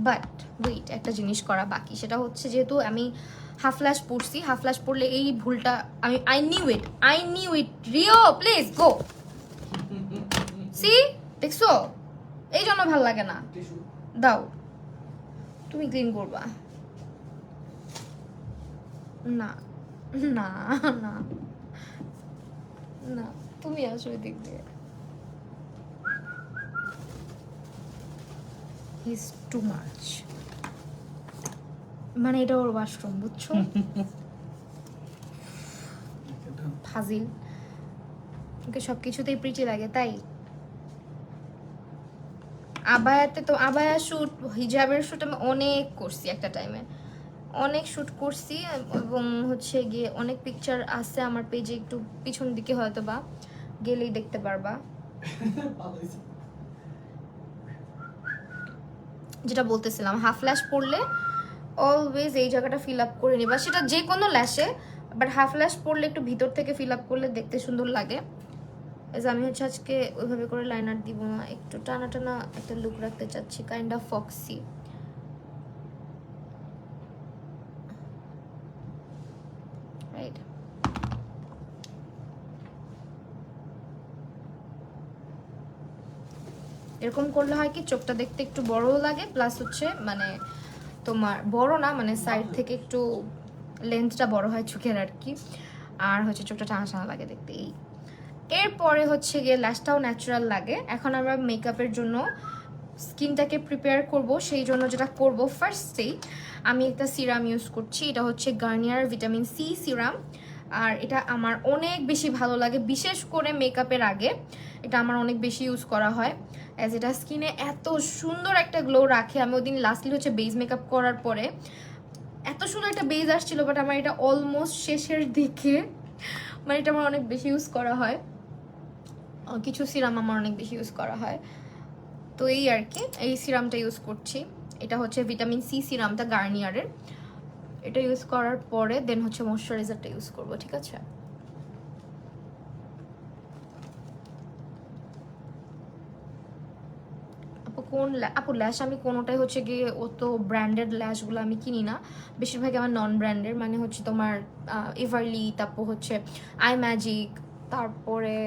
বাট ওয়েট, একটা জিনিস করা বাকি, সেটা হচ্ছে যেহেতু আমি হাফ ফ্ল্যাশ পড়ছি, হাফ ফ্ল্যাশ পড়লে এই ভুলটা আমি I knew it. Rio please go. See দেখছো, এই জন্য ভালো লাগে না। দাও, তুমি ক্লিন করবা না? না না না, তুমি আসো এদিক দিয়ে। হিজ টু মাচ, মানে এটা ওর ওয়াশরুম, বুঝছো? ফাজিল, ওকে সব কিছুতেই প্রিটি লাগে তাই। আবায়াতে তো আবায়া শ্যুট, হিজাবের শ্যুট আমি অনেক করছি একটা টাইমে, অনেক শ্যুট করছি, এবং হচ্ছে গিয়ে অনেক পিকচার আছে আমার পেজে, একটু পিছন দিকে হয়তো বা গেলেই দেখতে পারবা। যেটা বলতেছিলাম, হাফ ল্যাশ পড়লে অলওয়েজ এই জায়গাটা ফিল আপ করে নিবা, সেটা যে কোনো ল্যাশে, বাট হাফ ল্যাশ পড়লে একটু ভিতর থেকে ফিল আপ করলে দেখতে সুন্দর লাগে। আমি হচ্ছে আজকে ওইভাবে করে লাইনার দিব না, একটু টানা টানা একটা লুক রাখতে চাচ্ছি, কাইন্ড অফ ফক্সি। রাইট, এরকম করলে হয় কি চোখটা দেখতে একটু বড়ও লাগে, প্লাস হচ্ছে মানে তোমার বড় না, মানে সাইড থেকে একটু লেন্থটা বড় হয় চোখের আর কি, আর হচ্ছে চোখটা টানা টানা লাগে দেখতে। এই এরপরে হচ্ছে গিয়ে ল্যাশটাও ন্যাচারাল লাগে। এখন আমরা মেকআপের জন্য স্কিনটাকে প্রিপেয়ার করব, সেই জন্য যেটা করব ফার্স্টেই আমি একটা সিরাম ইউজ করছি, এটা হচ্ছে গার্নিয়ার ভিটামিন সি সিরাম, আর এটা আমার অনেক বেশি ভালো লাগে, বিশেষ করে মেকআপের আগে এটা আমার অনেক বেশি ইউজ করা হয়, অ্যাজ এটা স্কিনে এত সুন্দর একটা গ্লো রাখে। আমি ওদিন লাস্টলি হচ্ছে বেস মেকআপ করার পরে এত সুন্দর একটা বেস আসছিল, বাট আমার এটা অলমোস্ট শেষের দিকে, মানে এটা আমার অনেক বেশি ইউজ করা হয়, কিছু সিরাম আমার অনেক বেশি ইউজ করা হয়, তো এই আর কি এই সিরামটা ইউজ করছি। এটা হচ্ছে ভিটামিন সি সিরামটা গার্নিয়ারের, এটা ইউজ করার পরে দেন হচ্ছে ময়শ্চারাইজারটা ইউজ করব, ঠিক আছে? আপু ল্যাশ আমি কোনোটাই হচ্ছে গিয়ে অত ব্র্যান্ডেড ল্যাশগুলো আমি কিনি না, বেশিরভাগই আমার নন ব্র্যান্ডের, মানে হচ্ছে তোমার এভারলি, তারপর হচ্ছে আই ম্যাজিক, তারপরে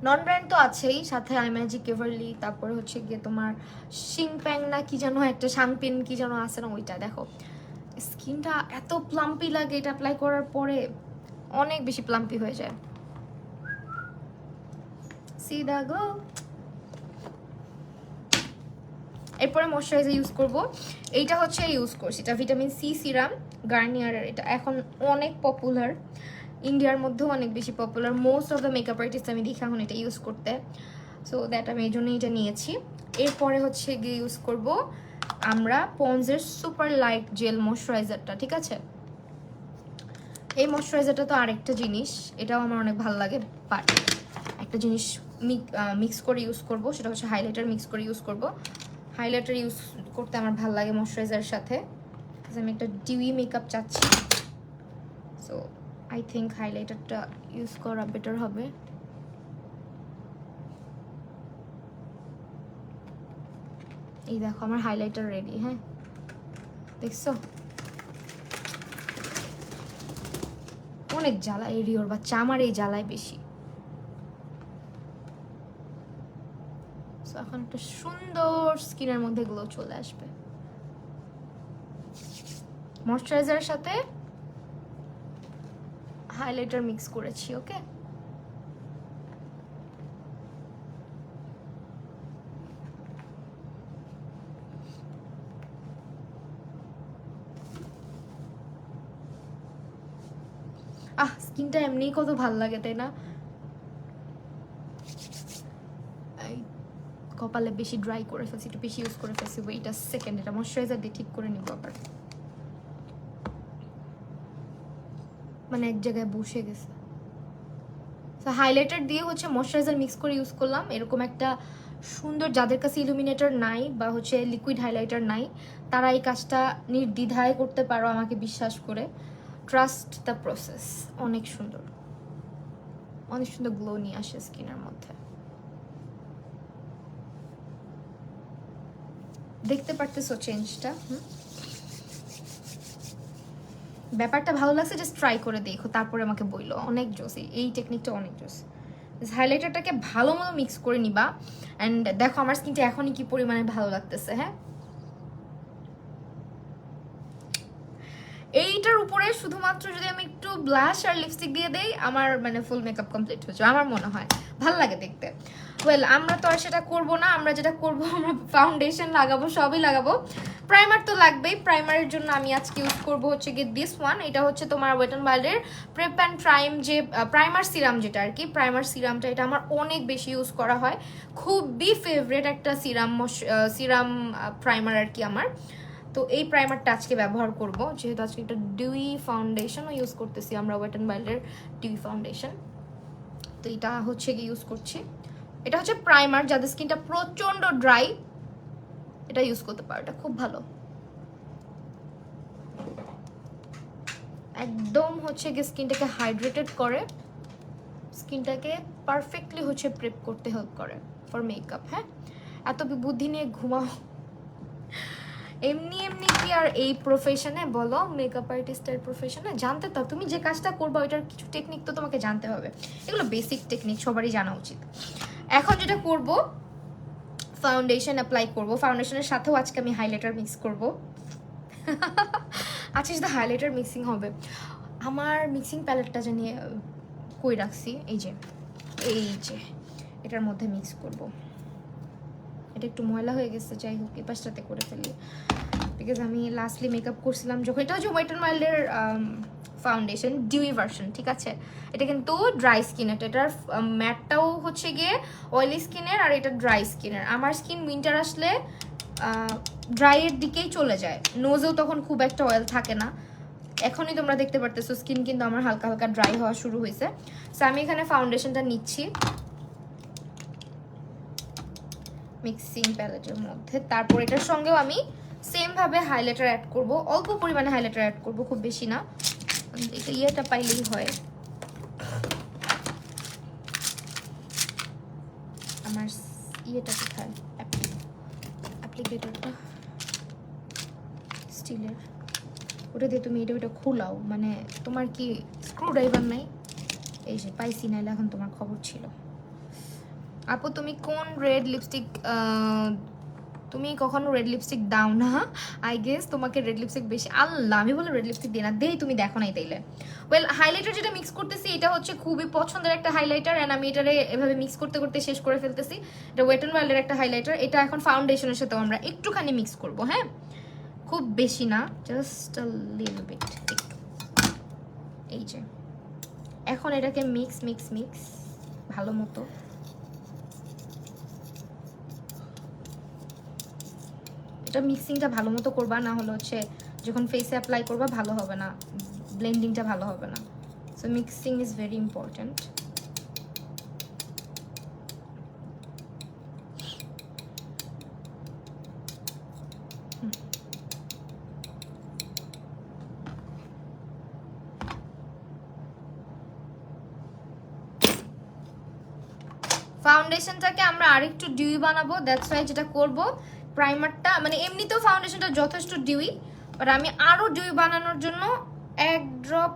নন ব্র্যান্ড তো আছেই, সাথে আই ম্যাজিক, এভারলি, তারপরে হচ্ছে গিয়ে তোমার শিংপ্যাং না কি যেন একটা, শাংপিন কি যেন আছে না, ওইটা। দেখো স্কিনটা এত প্লাম্পি লাগে এটা অ্যাপ্লাই করার পরে, অনেক বেশি প্লাম্পি হয়ে যায়। সি দা গো। এরপরে ময়শ্চারাইজার ইউজ করব। এইটা হচ্ছে ইউজ করছি, এটা ভিটামিন সি সিরাম গার্নিয়ারের। এটা এখন অনেক পপুলার, ইন্ডিয়ার মধ্যেও অনেক বেশি popular. Most of the makeup artist আমি দেখি এখন এটা ইউজ করতে, সো দ্যাট আমি এই জন্যই এটা নিয়েছি। এরপরে হচ্ছে গিয়ে ইউজ করব আমরা পন্ডসের সুপার লাইট জেল ময়শ্চারাইজারটা, ঠিক আছে। এই ময়শ্চারাইজারটা তো আরেকটা জিনিস, এটাও আমার অনেক ভালো লাগে, বাট একটা জিনিস মিক্স করে ইউজ করব, সেটা হচ্ছে হাইলাইটার মিক্স করে ইউজ করব। হাইলাইটার ইউজ করতে আমার ভালো লাগে ময়শ্চারাইজারের সাথে, আমি একটা ডিউই মেকআপ চাচ্ছি, সো আই থিঙ্ক হাইলাইটারটা ইউজ করা বেটার হবে। এই দেখো আমার হাইলাইটার রেডি। হ্যাঁ দেখছো, অনেক জ্বালা এই রিওর বাচ্চা, আমার এই জ্বালায় বেশি। এখন একটা সুন্দর স্কিনের মধ্যে গ্লো চলে আসবে ময়শ্চারাইজারের সাথে হাইলাইটার মিক্স করেছি। ওকে, স্কিনটা এমনিই কত ভালো লাগে তাই না। কপালে বেশি ড্রাই করে ফেলছি, একটু বেশি ইউজ করে ফেলছি। ওইটা সেকেন্ড, এটা ময়শ্চারাইজার দিয়ে ঠিক করে নিব আবার, মানে এক জায়গায় বসে গেছে। তো হাইলাইটার দিয়ে হচ্ছে ময়শ্চারাইজার মিক্স করে ইউজ করলাম। এরকম একটা সুন্দর, যাদের কাছে ইলুমিনেটর নাই বা হচ্ছে লিকুইড হাইলাইটার নাই, তারা এই কাজটা নির্দ্বিধায় করতে পারো, আমাকে বিশ্বাস করে। ট্রাস্ট দ্য প্রসেস, অনেক সুন্দর, অনেক সুন্দর গ্লো নিয়ে আসে স্কিনের মধ্যে। দেখতে পারতেছো চেঞ্জটা? ব্যাপারটা ভালো লাগছে, জাস্ট ট্রাই করে দেখো, তারপরে আমাকে বললো। অনেক জোস, এই টেকনিকটা অনেক জোস। হাইলাইটারটাকে ভালো মতো মিক্স করে নিবা, অ্যান্ড দেখো আমার স্কিনটা এখনই কি পরিমাণে ভালো লাগতেছে। হ্যাঁ, এইটার উপরে শুধুমাত্র যদি আমি একটু ব্লাশ আর লিপস্টিক দিয়ে দেই, আমার মানে ফুল মেকআপ কমপ্লিট হয়ে যাবে আমার মনে হয়। ভালো লাগে দেখতে। ওয়েল, আমরা তো আর সেটা করবো না, আমরা যেটা করবো, আমরা ফাউন্ডেশন লাগাবো, সবই লাগাবো। প্রাইমার তো লাগবেই। প্রাইমারের জন্য আমি আজকে ইউজ করবো হচ্ছে গিয়ে দিস ওয়ান। এটা হচ্ছে তোমার ওয়েট অ্যান্ড ওয়াইল্ডের প্রেপ অ্যান্ড প্রাইম যে প্রাইমার সিরাম, যেটা আর কি প্রাইমার সিরামটা, এটা আমার অনেক বেশি ইউজ করা হয়, খুবই ফেভারিট একটা সিরাম প্রাইমার আর কি আমার। তো এই প্রাইমারটা আজকে ব্যবহার করব, যেহেতু আজকে একটা ডিউই ফাউন্ডেশনও ইউজ করতেছি আমরা, ওয়েট অ্যান্ড ওয়াইল্ডের ডিউই ফাউন্ডেশন। তো এটা হচ্ছে কি ইউজ করছি, এটা হচ্ছে প্রাইমার। যাদের স্কিনটা প্রচন্ড ড্রাই, এটা ইউজ করতে পারো, এটা খুব ভালো। একদম হচ্ছে গিয়ে স্কিনটাকে হাইড্রেটেড করে, স্কিনটাকে পারফেক্টলি হচ্ছে প্রেপ করতে হেল্প করে ফর মেকআপ। হ্যাঁ, এত বুদ্ধি নিয়ে ঘুমাও এমনি এমনি কি আর এই প্রফেশনে, বলো মেকআপ আর্টিস্টের প্রফেশনে জানতে, তো তুমি যে কাজটা করবা ওইটার কিছু টেকনিক তো তোমাকে জানতে হবে। এগুলো বেসিক টেকনিক, সবারই জানা উচিত। এখন যেটা করব, ফাউন্ডেশন অ্যাপ্লাই করব। ফাউন্ডেশনের সাথেও আজকে আমি হাইলাইটার মিক্স করব। আজকে শুধু হাইলাইটার মিক্সিং হবে। আমার মিক্সিং প্যালেটটা জানি কই রাখছি, এই যে এটার মধ্যে মিক্স করব। এটা একটু ময়লা হয়ে গেছে, যাই হোক এই পাশটাতে করে ফেলি, বিকজ আমি লাস্টলি মেকআপ করছিলাম যখন। এটা হচ্ছে ওয়েট অ্যান্ড ওয়াইল্ডের ফাউন্ডেশন ডিউই ভার্সন, ঠিক আছে। এটা কিন্তু ড্রাই স্কিন, এটার ম্যাটটাও হচ্ছে গিয়ে অয়েলি স্কিনের, আর এটা ড্রাই স্কিনের। আমার স্কিন উইন্টার আসলে ড্রাইয়ের দিকেই চলে যায়, নোজেও তখন খুব একটা অয়েল থাকে না। এখনই তোমরা দেখতে পারতেছো স্কিন কিন্তু আমার হালকা হালকা ড্রাই হওয়া শুরু হয়েছে। সো আমি এখানে ফাউন্ডেশনটা নিচ্ছি মিক্সিং প্যালেটের মধ্যে। তারপর এটার সঙ্গেও আমি সেম ভাবে হাইলাইটার অ্যাড করব, অল্প পরিমাণে হাইলাইটার অ্যাড করব, খুব বেশি না। এটা ইয়েটা পাইলেই হয়। আমার ইয়েটা কোথায়, অ্যাপ্লিকেটরটা স্টিলের, ওটা দিয়ে তুমি এটা খোলাও। মানে তোমার কি স্ক্রু ড্রাইভার নাই? এই যে পাইছি, নাইলে এখন তোমার খবর ছিল। আপু তুমি কোন রেড লিপস্টিক তুমি কখনো রেড লিপস্টিক দাও না, আই গেস তোমাকে রেড লিপস্টিক বেশি। আল্লাহ, আমি বলে রেড লিপস্টিক দিই না, দেই তুমি দেখো নাই তাইলে। ওয়েল, হাইলাইটার যেটা মিক্স করতেছি এটা হচ্ছে খুবই পছন্দের একটা হাইলাইটার, অ্যান্ড আমি এটারে এভাবে মিক্স করতে করতে শেষ করে ফেলতেছি। এটা ওয়েট অ্যান্ড ওয়াইল্ডের একটা হাইলাইটার, এটা এখন ফাউন্ডেশনের সাথেও আমরা একটুখানি মিক্স করব, হ্যাঁ, খুব বেশি না, জাস্ট আ লিটল বিট, একটু। এই যে এখন এটাকে মিক্স মিক্স মিক্স ভালো মতো। এটা মিক্সিংটা ভালো মতো করবা, না হলে হচ্ছে যখন ফেসে অ্যাপ্লাই করবা ভালো হবে না, ব্লেন্ডিংটা ভালো হবে না। So mixing is very important. ফাউন্ডেশনটাকে আমরা আরেকটু ডিউই বানাবো, দ্যাটস ওয়াই যেটা করব, প্রাইমারটা মানে এমনিতেও ফাউন্ডেশনটা যথেষ্ট ডিউই, বাট আমি আরো ডিউই বানানোর জন্য 1 ড্রপ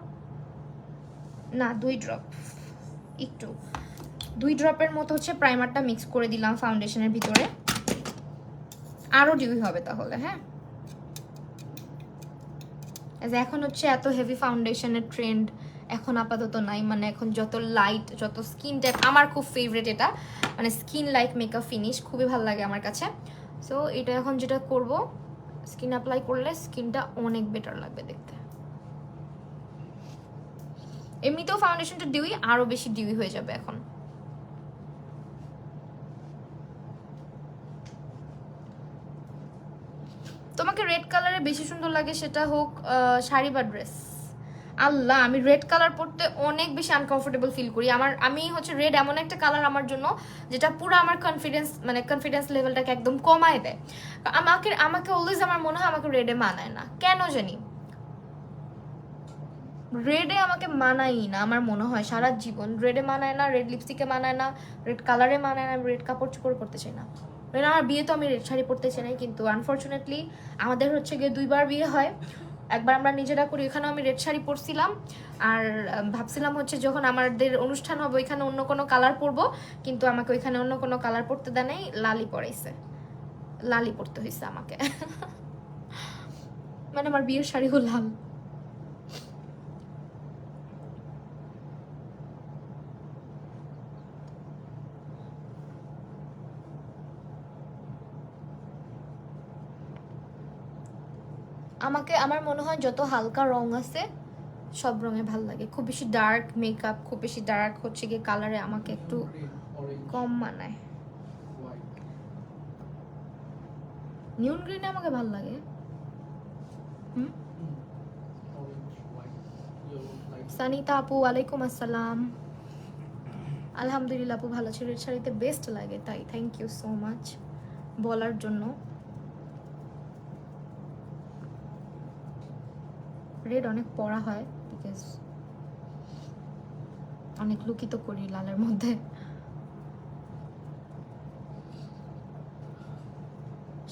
না 2 ড্রপ, একটু 2 ড্রপের মতো হচ্ছে প্রাইমারটা মিক্স করে দিলাম ফাউন্ডেশনের ভিতরে, আরো ডিউই হবে তাহলে। হ্যাঁ, এখন হচ্ছে এত হেভি ফাউন্ডেশনের ট্রেন্ড এখন আপাতত নাই, মানে এখন যত লাইট, যত স্কিন টাইপ, আমার খুব ফেভারিট এটা, মানে স্কিন লাইক মেকআপ ফিনিশ খুবই ভালো লাগে আমার কাছে। সো এটা এখন যেটা করব, স্কিন অ্যাপ্লাই করলে স্কিনটা অনেক বেটার লাগবে দেখতে। এমনিতেও ফাউন্ডেশনটা ডিউই, আরো বেশি ডিউই হয়ে যাবে এখন। তোমাকে রেড কালারে বেশি সুন্দর লাগে, সেটা হোক শাড়ি বা ড্রেস। আল্লাহ, আমি রেড কালার পরতে অনেক বেশি আনকমফোর্টেবল ফিল করি। আমি হচ্ছে রেড এমন একটা কালার আমার জন্য যেটা পুরো আমার কনফিডেন্স লেভেলটাকে একদম কমায় দেয়। আমাকে অলওয়েজ আমার মনে হয় আমাকে রেডে মানায় না, কেন জানি রেডে আমাকে মানাই না, আমার মনে হয় সারা জীবন রেডে মানায় না, রেড লিপস্টিকে মানায় না, রেড কালারে মানায় না, রেড কাপড় চোপড় পরতে চাই না। আমার বিয়ে তো আমি রেড শাড়ি পরতে চাই না, কিন্তু আনফর্চুনেটলি আমাদের হচ্ছে গিয়ে 2বার বিয়ে হয়। একবার আমরা নিজেরা করি, ওখানে আমি রেড শাড়ি পরছিলাম, আর ভাবছিলাম হচ্ছে যখন আমাদের অনুষ্ঠান হবে ওইখানে অন্য কোনো কালার পরবো, কিন্তু আমাকে ওইখানে অন্য কোনো কালার পরতে দেয় নাই, লালি পরাইছে, লালি পরতে হয়েছে আমাকে। মানে আমার বিয়ের শাড়িও লাল। আমার মনে হয় যত হালকা রং আছে সব রঙে ভাল লাগে, খুব বেশি ডার্ক মেকআপ, খুব বেশি ডার্ক হচ্ছে গিয়ে কালারে আমাকে একটু কম মানায়। নিউন গ্রিনে আমাকে ভাল লাগে। সানিতা আপু, ওয়ালাইকুম আসসালাম। আলহামদুলিল্লাহ আপু, ভালো ছিল, রেড শাড়িতে বেস্ট লাগে, তাই থ্যাংক ইউ সো মাচ বলার জন্য। রেড অনেক পরা হয়, বিকজ অনেক লুকিত করি লালের মধ্যে।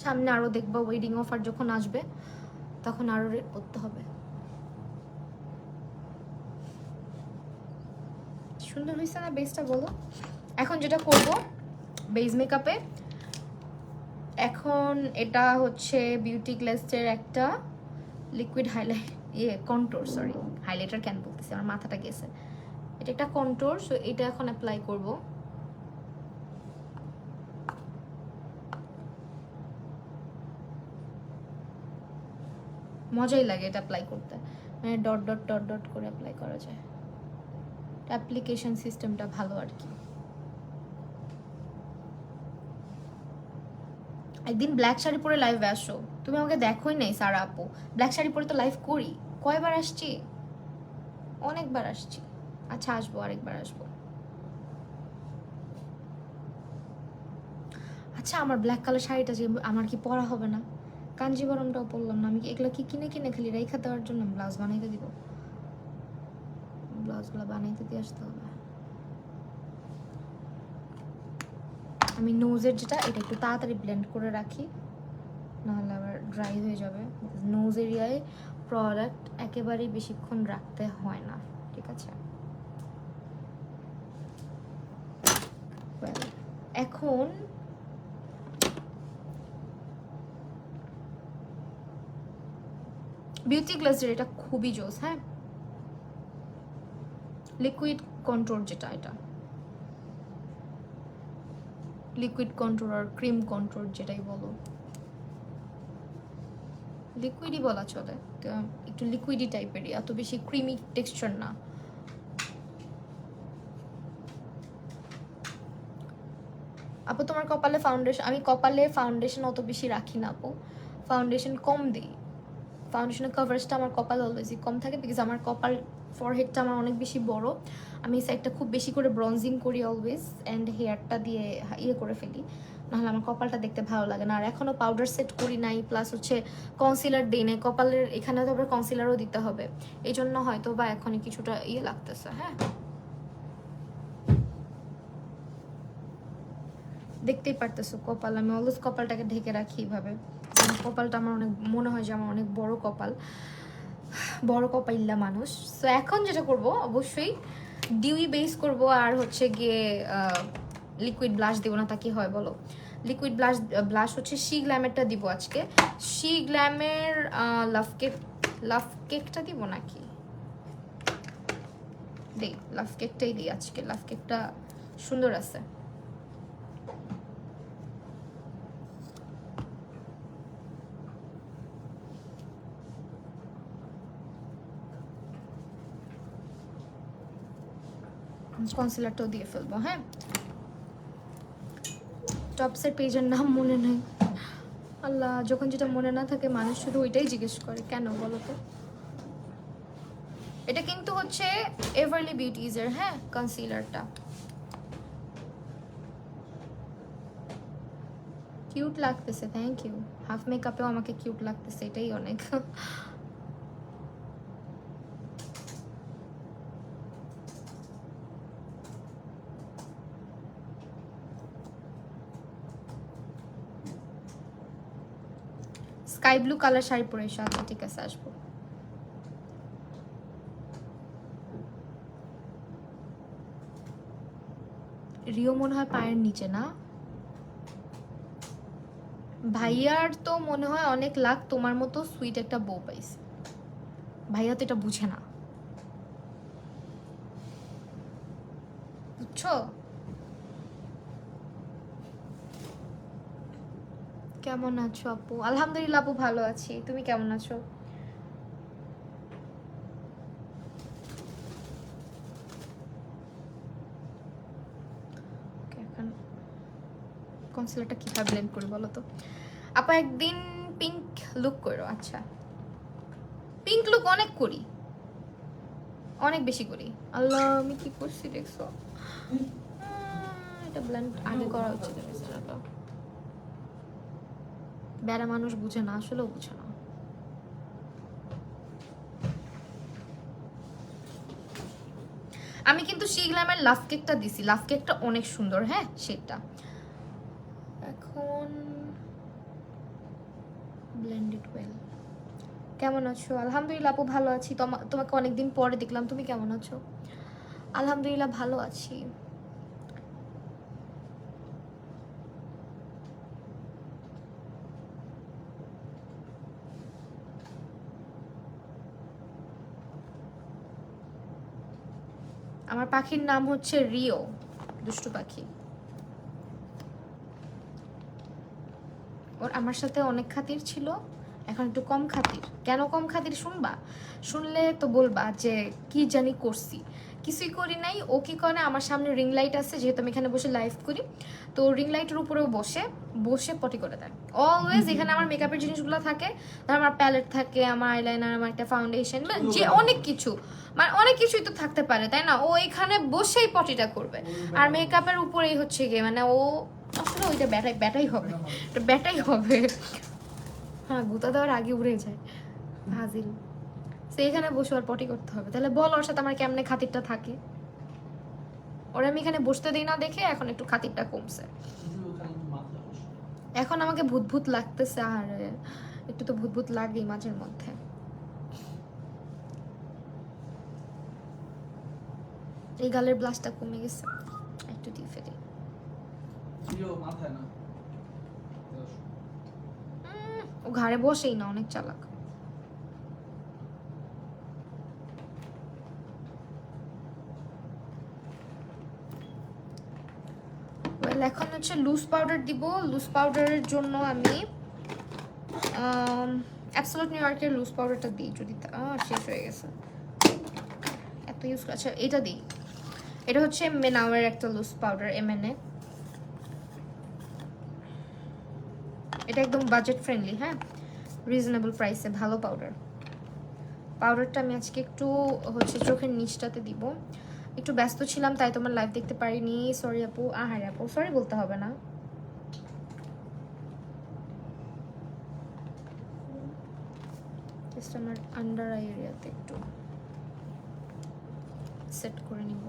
সামনে আরো দেখবো ওয়েডিং অফার যখন আসবে তখন আরো রেড পরতে হবে। সুন্দর হয়েছে না বেসটা, বলো? এখন যেটা করব বেস মেকআপে, এখন এটা হচ্ছে বিউটি গ্লেসের একটা liquid highlight, contour, sorry highlighter কেন বলতেছি, আমার মাথাটা গেছে। এটা একটা কন্ট্রোর, সো এটা এখন অ্যাপ্লাই করব। মজাই লাগে এটা অ্যাপ্লাই করতে, মানে ডট ডট ডট ডট করে অ্যাপ্লাই করা যায়, অ্যাপ্লিকেশন সিস্টেমটা ভালো আর কি। একদিন ব্ল্যাক শাড়ি পরে লাইভে আসো, তুমি আমাকে দেখোই নাই সারা আপু, ব্ল্যাক শাড়ি পরে তো লাইভ করি, কয়বার আসছি, অনেকবার আসছি। আচ্ছা আসবো, আরেকবার আসবো। আচ্ছা আমার ব্ল্যাক কালার শাড়িটা যে আমার কি পরা হবে না? কাঞ্জিবরমটাও পরলাম না, আমি এগুলো কি কিনে কিনে খালি রেখা দেওয়ার জন্য ব্লাউজ বানাইতে দিব, ব্লাউজগুলো বানাইতে দিয়ে আসতে হবে। আমি নোজের যেটা, এটা একটু তাড়াতাড়ি ব্লেন্ড করে রাখি, নাহলে আবার ড্রাই হয়ে যাবে। নোজ এরিয়ায় প্রোডাক্ট একেবারেই বেশিক্ষণ রাখতে হয় না, ঠিক আছে? এখন বিউটি গ্লাসের এটা খুবই জোস। হ্যাঁ, লিকুইড কন্ট্রোল যেটা, এটা লিকুইড কন্ট্রোল আর ক্রিম কন্ট্রোল যেটাই বলো, লিকুইডই বলা চলে, তো একটু লিকুইডই টাইপেরই, এত বেশি ক্রিমি টেক্সচার না। আপু তোমার কপালে ফাউন্ডেশন, আমি কপালে ফাউন্ডেশন অত বেশি রাখি না আপু, ফাউন্ডেশন কম দিই। ফাউন্ডেশনের কভারেজটা আমার কপাল অলওয়েজই কম থাকে, বিকজ আমার কপাল ফরহেডটা আমার অনেক বেশি বড়, আমি এই সাইডটা খুব বেশি করে ব্রঞ্জিং করি অলওয়েজ, অ্যান্ড হেয়ারটা দিয়ে ইয়ে করে ফেলি, নাহলে আমার কপালটা দেখতে ভালো লাগে না। আর এখনও পাউডার সেট করি নাই, প্লাস হচ্ছে কনসিলার দিই নাই, কপালের এখানে তো আবার কনসিলারও দিতে হবে, এই জন্য হয়তো বা এখনই কিছুটা ইয়ে লাগতেছে। হ্যাঁ, দেখতেই পারতেছো কপাল, আমি অলওয়েজ কপালটাকে ঢেকে রাখি এইভাবে, কপালটা আমার অনেক মনে হয় যে আমার অনেক বড় কপাল, বড় কপাইল্লা মানুষ। সো এখন যেটা করব অবশ্যই ডিউই বেস করব, আর হচ্ছে গিয়ে লিকুইড ব্লাশ দেবো না, তা কি হয় বলো? লিকুইড ব্লাশ হচ্ছে শি গ্ল্যামেরটা দিব আজকে, শি গ্ল্যামের লাভ কেকটা দিব নাকি, দেই লাভ কেকটাই দিই আজকে, লাভ কেকটা সুন্দর আছে। কনসিলারটাও দিয়ে ফেলবো। হ্যাঁ, টপসের পেজের নাম মনে নেই, আল্লাহ, যখন যেটা মনে না থাকে মানুষ শুধু ওইটাই জিজ্ঞেস করে, কেন বলো তো? এটা কিন্তু হচ্ছে এভারলি বিউটিজের, হ্যাঁ, কনসিলারটা কিউট লাগতেছে, থ্যাংক ইউ। হাফ মেকআপেও আমাকে কিউট লাগতেছে, এটাই অনেক। স্কাই ব্লু কালার শাড়ি পরে এসো, আচ্ছা ঠিক আছে আসবো। রিও মনে হয় পায়ের নিচে না, ভাইয়ার তো মনে হয় অনেক লাখ তোমার মতো সুইট একটা বউ পাইছে, ভাইয়া তো এটা বুঝে না, বুঝছো? কেমন আছো আপু? আলহামদুলিল্লাহ আপু ভালো আছি, তুমি কেমন আছো? এখন কনসিলারটা কিভাবে ব্লেন্ড করি বলো তো? আপা একদিন পিঙ্ক লুক করো। আচ্ছা, পিঙ্ক লুক অনেক করি, অনেক বেশি করি। আল্লাহ, আমি কি করছি দেখছো? এটা ব্লেন্ড আগে করা উচিত, বেড়া মানুষ বুঝে না, আসলেও বুঝে না। আমি কিন্তু শি গ্ল্যামের লাভ কেকটা দিছি, লাভ কেকটা অনেক সুন্দর, হ্যাঁ সেটা। এখন ব্লেন্ডেড ওয়েল। কেমন আছো? আলহামদুলিল্লাহ আপু ভালো আছি, তোমাকে অনেকদিন পরে দেখলাম, তুমি কেমন আছো? আলহামদুলিল্লাহ ভালো আছি। আমার পাখির নাম হচ্ছে রিও, দুষ্টু পাখি। ওর আমার সাথে অনেক খাতির ছিল, এখন একটু কম খাতির। কেন কম খাতির শুনবা? শুনলে তো বলবা যে কি জানি করছি, কিছুই করি নাই। ও কি করে, আমার সামনে রিং লাইট আছে, যেহেতু আমি এখানে বসে লাইভ করি, তো রিং লাইটের উপরেও বসে বসে পটি করে দেয় অলওয়েজ। এখানে আমার মেকআপের জিনিসগুলো থাকে, ধর আমার প্যালেট থাকে, আমার আইলাইনার, আমার একটা ফাউন্ডেশন, যে অনেক কিছু, মানে অনেক কিছুই তো থাকতে পারে তাই না? ও এখানে বসেই পটিটা করবে, আর মেকআপের উপরেই হচ্ছে গিয়ে, মানে ও আসলে ওইটা ব্যাটাই হবে, এটা ব্যাটাই হবে। হ্যাঁ, গুতা দেওয়ার আগে উড়ে যায় হাজিল। সে এখানে বসে আর পটি করতে হবে, তাহলে বল ওর সাথে আমার কেমনে খাতিরটা থাকে? ওরা আমি এখানে বসতে দিই না দেখে এখন একটু খাতিরটা কমছে। এখন আমাকে ভূত ভূত লাগতেছে, আর একটু তো ভূত ভূত লাগেই মাঝের মধ্যে। এই গালের ব্লাশটা কমে গেছে, একটু দিয়ে ফেলি। ও ঘাড়ে বসেই না, অনেক চালাক। ওয়েল এখন হচ্ছে লুজ পাউডার দিব। লুজ পাউডারের জন্য আমি অ্যাবসোলিউট নিউ ইয়র্কের লুজ পাউডারটা দিই যদি শেষ হয়ে গেছে এত ইউজ। আচ্ছা এটা দিই, এটা হচ্ছে মেনাওয়ের একটা লুজ পাউডার MNA। এটা একদম বাজেট ফ্রেন্ডলি, হ্যাঁ, রিজনেবল প্রাইসে ভালো পাউডার। পাউডারটা আমি আজকে একটু হচ্ছে চোখের নিচটাতে দিব। একটু ব্যস্ত ছিলাম তাই তোমার লাইভ দেখতে পারিনি, সরি আপু। আহারে আপু সরি বলতে হবে না। জাস্ট আমার আন্ডার আই এরিয়াতে একটু সেট করে নিব।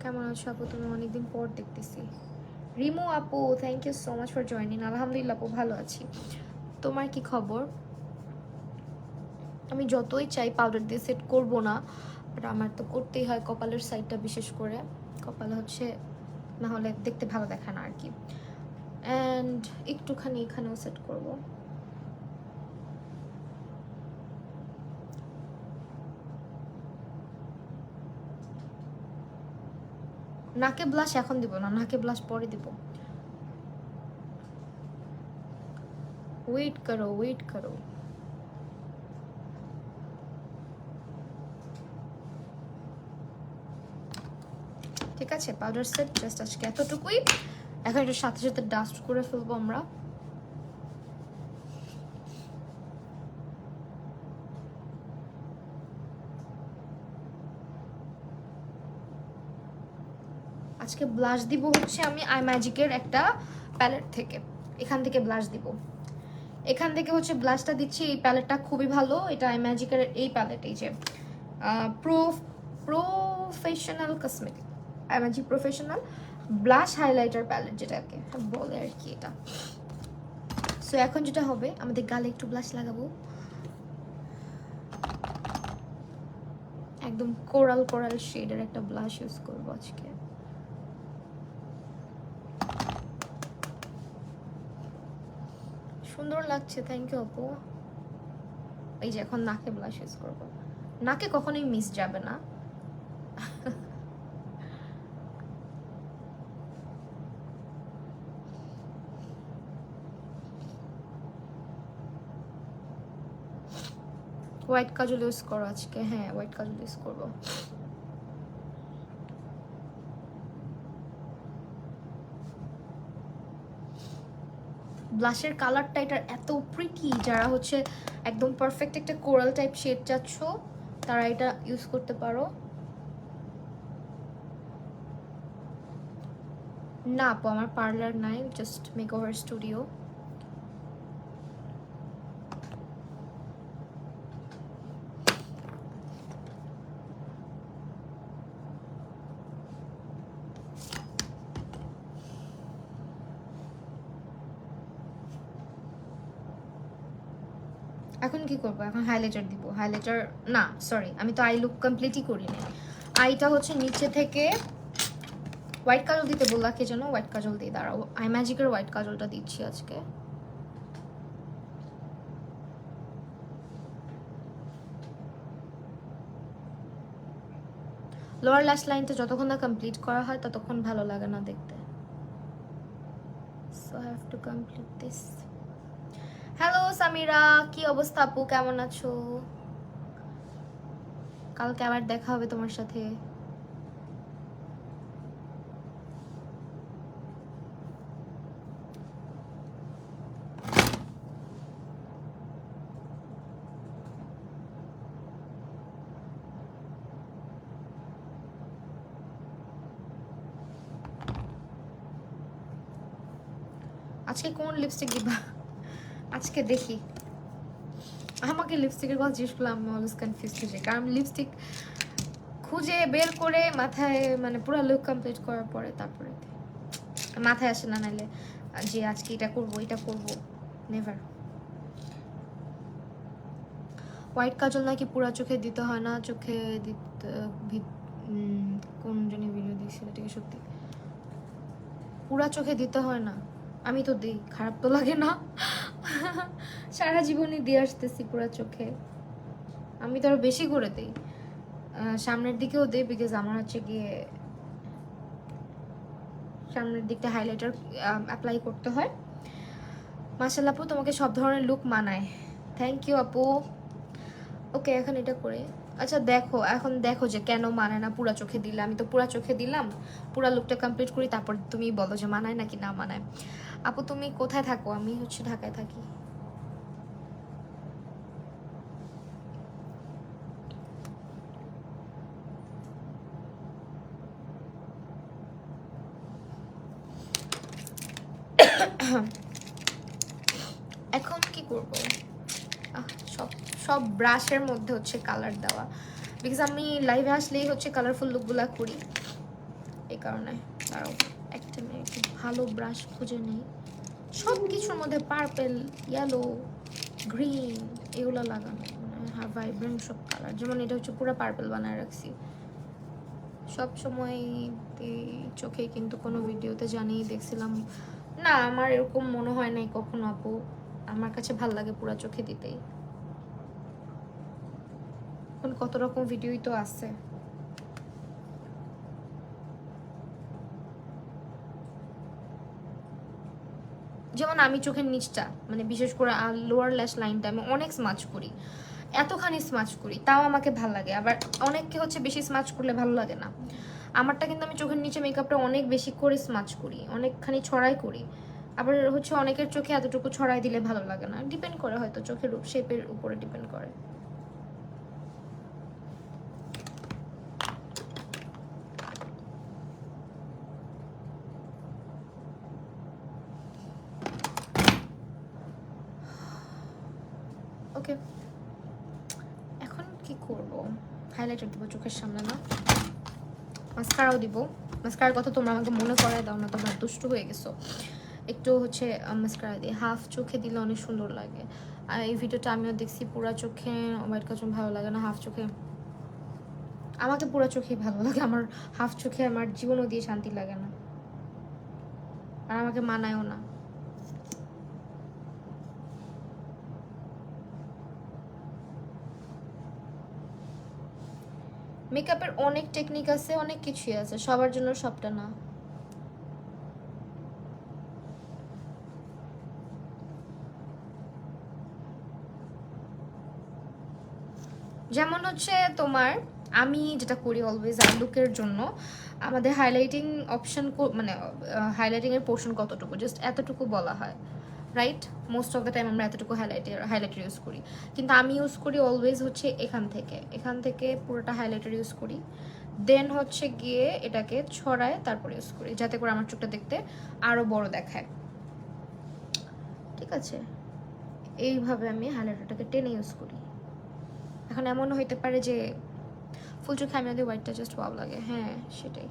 কেমন আছো আপু তুমি? অনেকদিন পর দেখতেছি। রিমু আপু thank you so much for joining. আলহামদুলিল্লাহ আপু ভালো আছি, তোমার কি খবর? আমি যতই চাই পাউডার দিয়ে সেট করব না, বাট আমার তো করতেই হয় কপালের সাইডটা, বিশেষ করে কপালে হচ্ছে না হলে দেখতে ভালো দেখায় না আর কি। অ্যান্ড একটুখানি এখানেও সেট করব। নাকে ব্লাশ এখন দিব না, নাকে ব্লাশ পরে দিব। ওয়েট করো ওয়েট করো। ঠিক আছে পাউডার সেট জাস্ট আজকে এতটুকুই। এখন এটার সাথে সাথে ডাস্ট করে ফেলবো আমরা। আজকে ব্লাশ দিব হচ্ছে আমি আই ম্যাজিকের একটা প্যালেট থেকে, এখান থেকে ব্লাশ দিব। এখান থেকে হচ্ছে ব্লাশটা দিচ্ছি। এই প্যালেটটা খুবই ভালো, এটা আই ম্যাজিকের এই প্যালেট, এই যে professional cosmetic, I magic professional blush highlighter palette যেটাকে বলে আর কি এটা। সো এখন যেটা হবে আমাদের গালে একটু ব্লাশ লাগাবো, একদম কোরাল কোরাল শেডের একটা ব্লাশ ইউজ করবো আজকে। সুন্দর লাগছে, থ্যাংক ইউ আপু। এই যে এখন নাকে ব্লাশ ইউজ করবো, নাকে কখনোই মিস যাবে না। হোয়াইট কাজল ইউজ করো আজকে, হ্যাঁ হোয়াইট কাজল ইউজ করবো। ব্লাশের কালারটা এটার এত প্রিটি, যারা হচ্ছে একদম পারফেক্ট একটা কোরাল টাইপ শেড চাচ্ছ তারা এটা ইউজ করতে পারো। না আপু আমার পার্লার নাই, জাস্ট মেকওভার স্টুডিও। এখন কি করবো? এখন হাইলাইটার দিব। হাইলাইটার না সরি, আমি তো আই লুক কমপ্লিটই করিনি। আইটা হচ্ছে নিচে থেকে হোয়াইট কাজল দিতে বললা কে যেন, হোয়াইট কাজল দিয়ে দাঁড়াও। আই ম্যাজিকের হোয়াইট কাজলটা দিচ্ছি আজকে। লোয়ার ল্যাশ লাইনটা যতক্ষণ না কমপ্লিট করা হয় ততক্ষণ ভালো লাগে না দেখতে। So I have to complete this. Hello Samira, কি অবস্থা আপু, কেমন আছো? কালকে আবার দেখা হবে তোমার সাথে। আজকে কোন লিপস্টিক দিবা? আজকে দেখি। আমাকে লিপস্টিকের কথা জিজ্ঞেস করলে আমি অলওয়েজ কনফিউজ হয়ে যাই, কারণ লিপস্টিক খুঁজে বের করে মাথায় মানে পুরো লুক কমপ্লিট করার পরে তারপরে মাথায় আসে না, নাইলে যে আজকে এটা করবো এটা করবো, নেভার। হোয়াইট কাজল নাকি পুরা চোখে দিতে হয় না, চোখে দিতে কোন জন্য ভিডিও দিয়েছিল, এটা কি সত্যি? পুরা চোখে দিতে হয় না, আমি তো দিই, খারাপ তো লাগে না। সারা জীবনই দিয়ে আসতেছি পুরা চোখে, আমি তো আরো বেশি করে দিই, সামনের দিকেও দিই, বিকজ আমার হচ্ছে গিয়ে সামনের দিকটা হাইলাইটার অ্যাপ্লাই করতে হয়। মাশাআল্লাহ আপু, তোমাকে সব ধরনের লুক মানায়। থ্যাংক ইউ আপু। ওকে, এখন এটা করে, আচ্ছা দেখো, এখন দেখো যে কেন মানায় না। পুরা চোখে দিলে, আমি তো পুরা চোখে দিলাম, পুরা লুকটা কমপ্লিট করি, তারপর তুমি বলো যে মানায় নাকি না মানায়। আপু তুমি কোথায় থাকো? আমি হচ্ছে ঢাকায় থাকি। এখন কি করব? সব সব ব্রাশের মধ্যে হচ্ছে কালার দেওয়া, বিকজ আমি লাইভে আসলেই হচ্ছে কালারফুল লুকগুলা করি, এই কারণে। তারাও একটা মিনিট, ভালো ব্রাশ খুঁজে নেই। সব কিছুর মধ্যে পার্পেল, ইয়েলো, গ্রিন এগুলো লাগানো, মানে ভাইব্রেন্ট সব কালার। যেমন এটা হচ্ছে পুরো পার্পেল বানায় রাখছি। সব সময় চোখে কিন্তু কোনো ভিডিওতে জানিয়ে দেখছিলাম না, আমার এরকম মনে হয় নাই কখনো আপু। আমার কাছে ভাল লাগে পুরো চোখে দিতেই। এখন কত রকম ভিডিওই তো আছে। যেমন আমি চোখের নিচটা, মানে বিশেষ করে লোয়ার ল্যাশ লাইনটা আমি অনেক স্মাচ করি, এতখানি স্মাচ করি, তাও আমাকে ভাল লাগে। আবার অনেককে হচ্ছে বেশি স্মাচ করলে ভালো লাগে না। আমারটা কিন্তু আমি চোখের নিচে মেকআপটা অনেক বেশি করে স্মাচ করি, অনেকখানি ছড়াই করি। আবার হচ্ছে অনেকের চোখে এতটুকু ছড়াই দিলে ভালো লাগে না, ডিপেন্ড করে, হয়তো চোখের শেপের উপরে ডিপেন্ড করে। ওকে, এখন কি করব? হাইলাইটার দিব চোখের সামনে, না মাস্কারাও দিব। মাস্কারার কথা তোমরা আমাকে মনে করায় দাও না, তোমরা দুষ্টু হয়ে গেছো। একটু হচ্ছে মাস্কারা দিয়ে হাফ চোখে দিলে অনেক সুন্দর লাগে। আর এই ভিডিওটা আমিও দেখছি, পুরা চোখে হোয়াইট কাজ ভালো লাগে না, হাফ চোখে আমাকে পুরা চোখেই ভালো লাগে। আমার হাফ চোখে আমার জীবনও দিয়ে শান্তি লাগে না, আর আমাকে মানায়ও না। মেকআপের অনেক টেকনিক আছে, অনেক কিছুই আছে, সবার জন্য সবটা না। যেমন হচ্ছে তোমার, আমি যেটা করি অলওয়েজ আই লুকের জন্য, আমাদের হাইলাইটিং অপশন, মানে হাইলাইটিং এর পোর্শন কতটুকু, জাস্ট এতটুকু বলা হয়, right? Most of the time আমরা এতটুকু হাইলাইটার ইউজ করি, কিন্তু আমি ইউজ করি অলওয়েজ হচ্ছে এখান থেকে পুরোটা হাইলাইটার ইউজ করি, দেন হচ্ছে গিয়ে এটাকে ছড়ায় তারপর ইউজ করি, যাতে করে আমার চোখটা দেখতে আরো বড় দেখায়। ঠিক আছে, এইভাবে আমি হাইলাইটারটাকে টেনে ইউজ করি। এখন এমনও হইতে পারে যে ফুল চোখে আমি যদি হোয়াইটটা জাস্ট ওয়াও লাগে, হ্যাঁ সেটাই।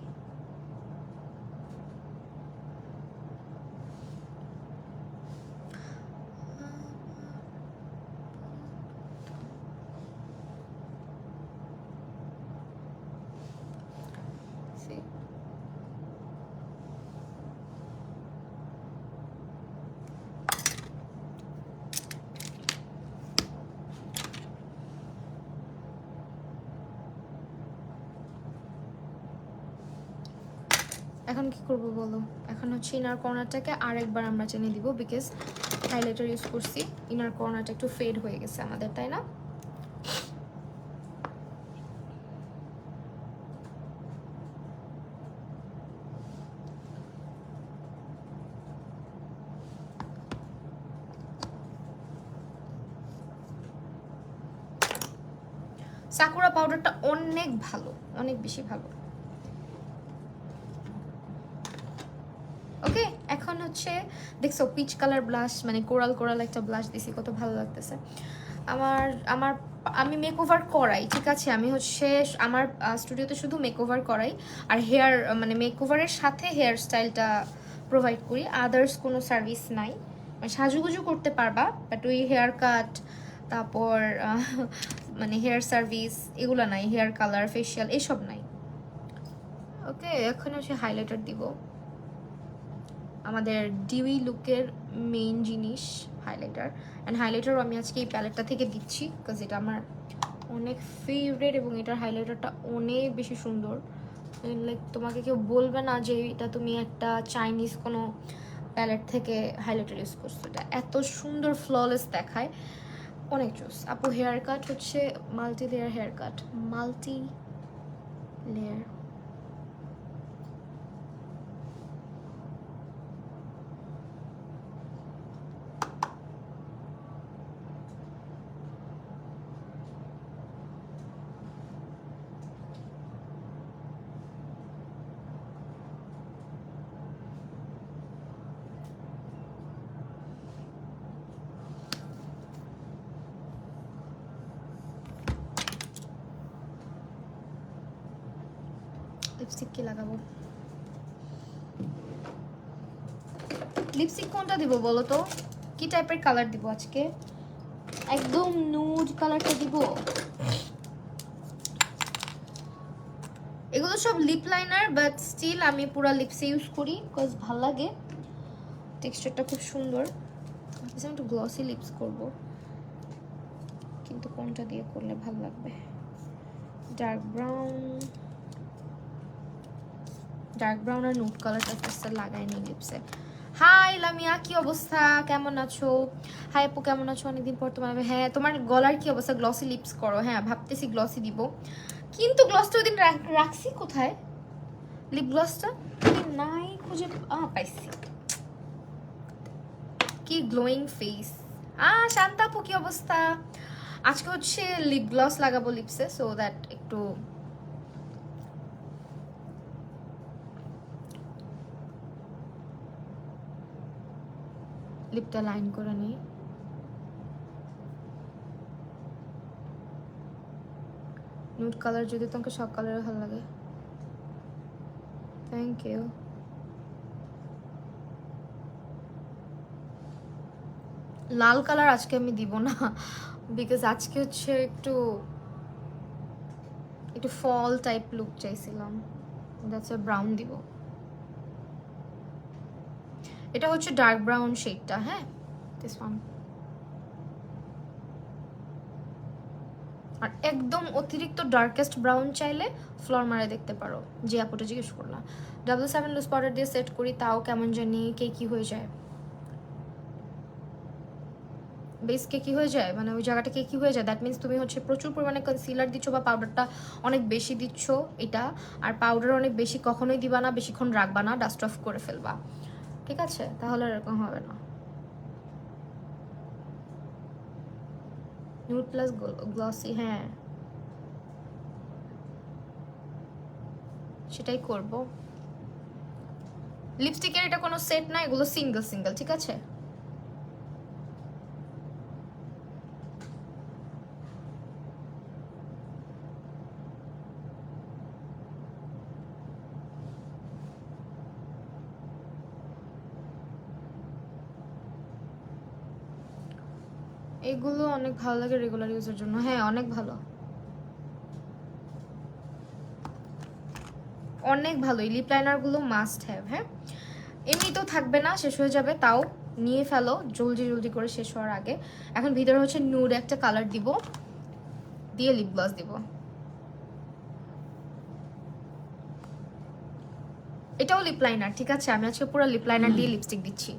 এখন কি করব বলো? এখন হচ্ছে ইনার কর্নারটাকে আরেকবার আমরা টেনে দিব, বিকজ হাইলাইটার ইউজ করছি, ইনার কর্নারটা একটু ফেড হয়ে গেছে আমাদের, তাই না? সাকুরা পাউডারটা অনেক ভালো, অনেক বেশি ভালো। ওকে, এখন হচ্ছে দেখছো পিচ কালার ব্লাশ, মানে কোরাল কোরাল একটা ব্লাশ দিছি, কত ভালো লাগতেছে আমার। আমার আমি মেকওভার করাই, ঠিক আছে, আমি হচ্ছে আমার স্টুডিওতে শুধু মেকওভার করাই, আর হেয়ার মানে মেকওভারের সাথে হেয়ার স্টাইলটা প্রোভাইড করি, আদার্স কোনো সার্ভিস নাই। মানে সাজুগুজু করতে পারবা, বাট ওই হেয়ার কাট, তারপর মানে হেয়ার সার্ভিস এগুলো নাই, হেয়ার কালার, ফেশিয়াল এসব নাই। ওকে, এখন হচ্ছে হাইলাইটার দিব। আমাদের ডিউই লুকের মেইন জিনিস হাইলাইটার। অ্যান্ড হাইলাইটারও আমি আজকে এই প্যালেটটা থেকে দিচ্ছি বিকজ এটা আমার অনেক ফেভারিট এবং এটার হাইলাইটারটা অনেক বেশি সুন্দর। লাইক তোমাকে কেউ বলবে না যে এটা তুমি একটা চাইনিজ কোনো প্যালেট থেকে হাইলাইটার ইউজ করছো, এটা এত সুন্দর ফ্ললেস দেখায়, অনেক জোস। আপু হেয়ার কাট হচ্ছে multi layer hair cut, multi layer. Lipstick কি লাগাবো, লিপস্টিক কোনটা দিব বলো তো, কি টাইপের কালার দিব আজকে? একদম নুড কালারটা দিব? এগুলো সব লিপ লাইনার বাট স্টিল আমি পুরো লিপসে ইউজ করি বিকজ ভাল লাগে, টেক্সচারটা খুব সুন্দর। আমি একটু গ্লসি লিপস করব, কিন্তু কোনটা দিয়ে করলে ভালো লাগবে? ডার্ক ব্রাউন আর নুড কালারটা ফার্স্ট লাগাই নি লিপসে। হাই লামিয়া, কি অবস্থা, কেমন আছো? হাই আপু কেমন আছো, অনেকদিন পর তোমার। হ্যাঁ তোমার গলার কি অবস্থা? গ্লসি লিপস করো। হ্যাঁ ভাবতেছি গ্লসি দিব, কিন্তু গ্লসটা ওই দিন রাখছি কোথায়, লিপ গ্লসটা নাই খুঁজে। পাইছি, কি গ্লোয়িং ফেস। শান্তা আপু কি অবস্থা? আজকে হচ্ছে লিপ গ্লস লাগাবো লিপসে, সো দ্যাট একটু লিপটা লাইন করে নিই। নুড কালার যদি তোমাকে সব কালারে ভালো লাগে, থ্যাংক ইউ। লাল কালার আজকে আমি দিব না বিকজ আজকে হচ্ছে একটু ফল টাইপ লুক চাইছিলাম, দ্যাটস ব্রাউন দিব। এটা হচ্ছে ডার্ক ব্রাউন শেডটা। হ্যাঁ দিস ওয়ান। আর একদম অতিরিক্ত ডার্কেস্ট ব্রাউন চাইলে ফ্লোর মারে দেখতে পারো, যে আপুটা জিজ্ঞেস করলাম। 77 লুজ পাউডার দিয়ে সেট করি, তাও কেমন জানি কি হয়ে যায়, বেস কি হয়ে যায়, মানে ওই জায়গাটা কি হয়ে যায়। দ্যাট মিনস তুমি হচ্ছে প্রচুর পরিমাণে কনসিলার দিচ্ছ বা পাউডারটা অনেক বেশি দিচ্ছ এটা। আর পাউডার অনেক বেশি কখনোই দিবা না, বেশিক্ষণ রাখবা না, ডাস্ট অফ করে ফেলবা, ঠিক আছে? তাহলে এরকম হবে না। নিউড প্লাস গ্লসি, হ্যাঁ সেটাই করব। লিপস্টিকের এটা কোনো সেট না, এগুলো সিঙ্গেল সিঙ্গেল, ঠিক আছে? এগুলো অনেক ভালো লাগে রেগুলার ইউজের জন্য। হ্যাঁ অনেক ভালো, অনেক ভালো। এই লিপ লাইনারগুলো মাস্ট হ্যাভ। হ্যাঁ এমনিতেও থাকবে না, শেষ হয়ে যাবে, তাও নিয়ে ফেলো জলদি করে শেষ হওয়ার আগে। এখন ভিতরে হচ্ছে নুড একটা কালার দিব, দিয়ে লিপ গ্লস দিব। এটাও লিপ লাইনার, ঠিক আছে? আমি আজকে পুরো লিপ লাইনার দিয়ে লিপস্টিক দিচ্ছি।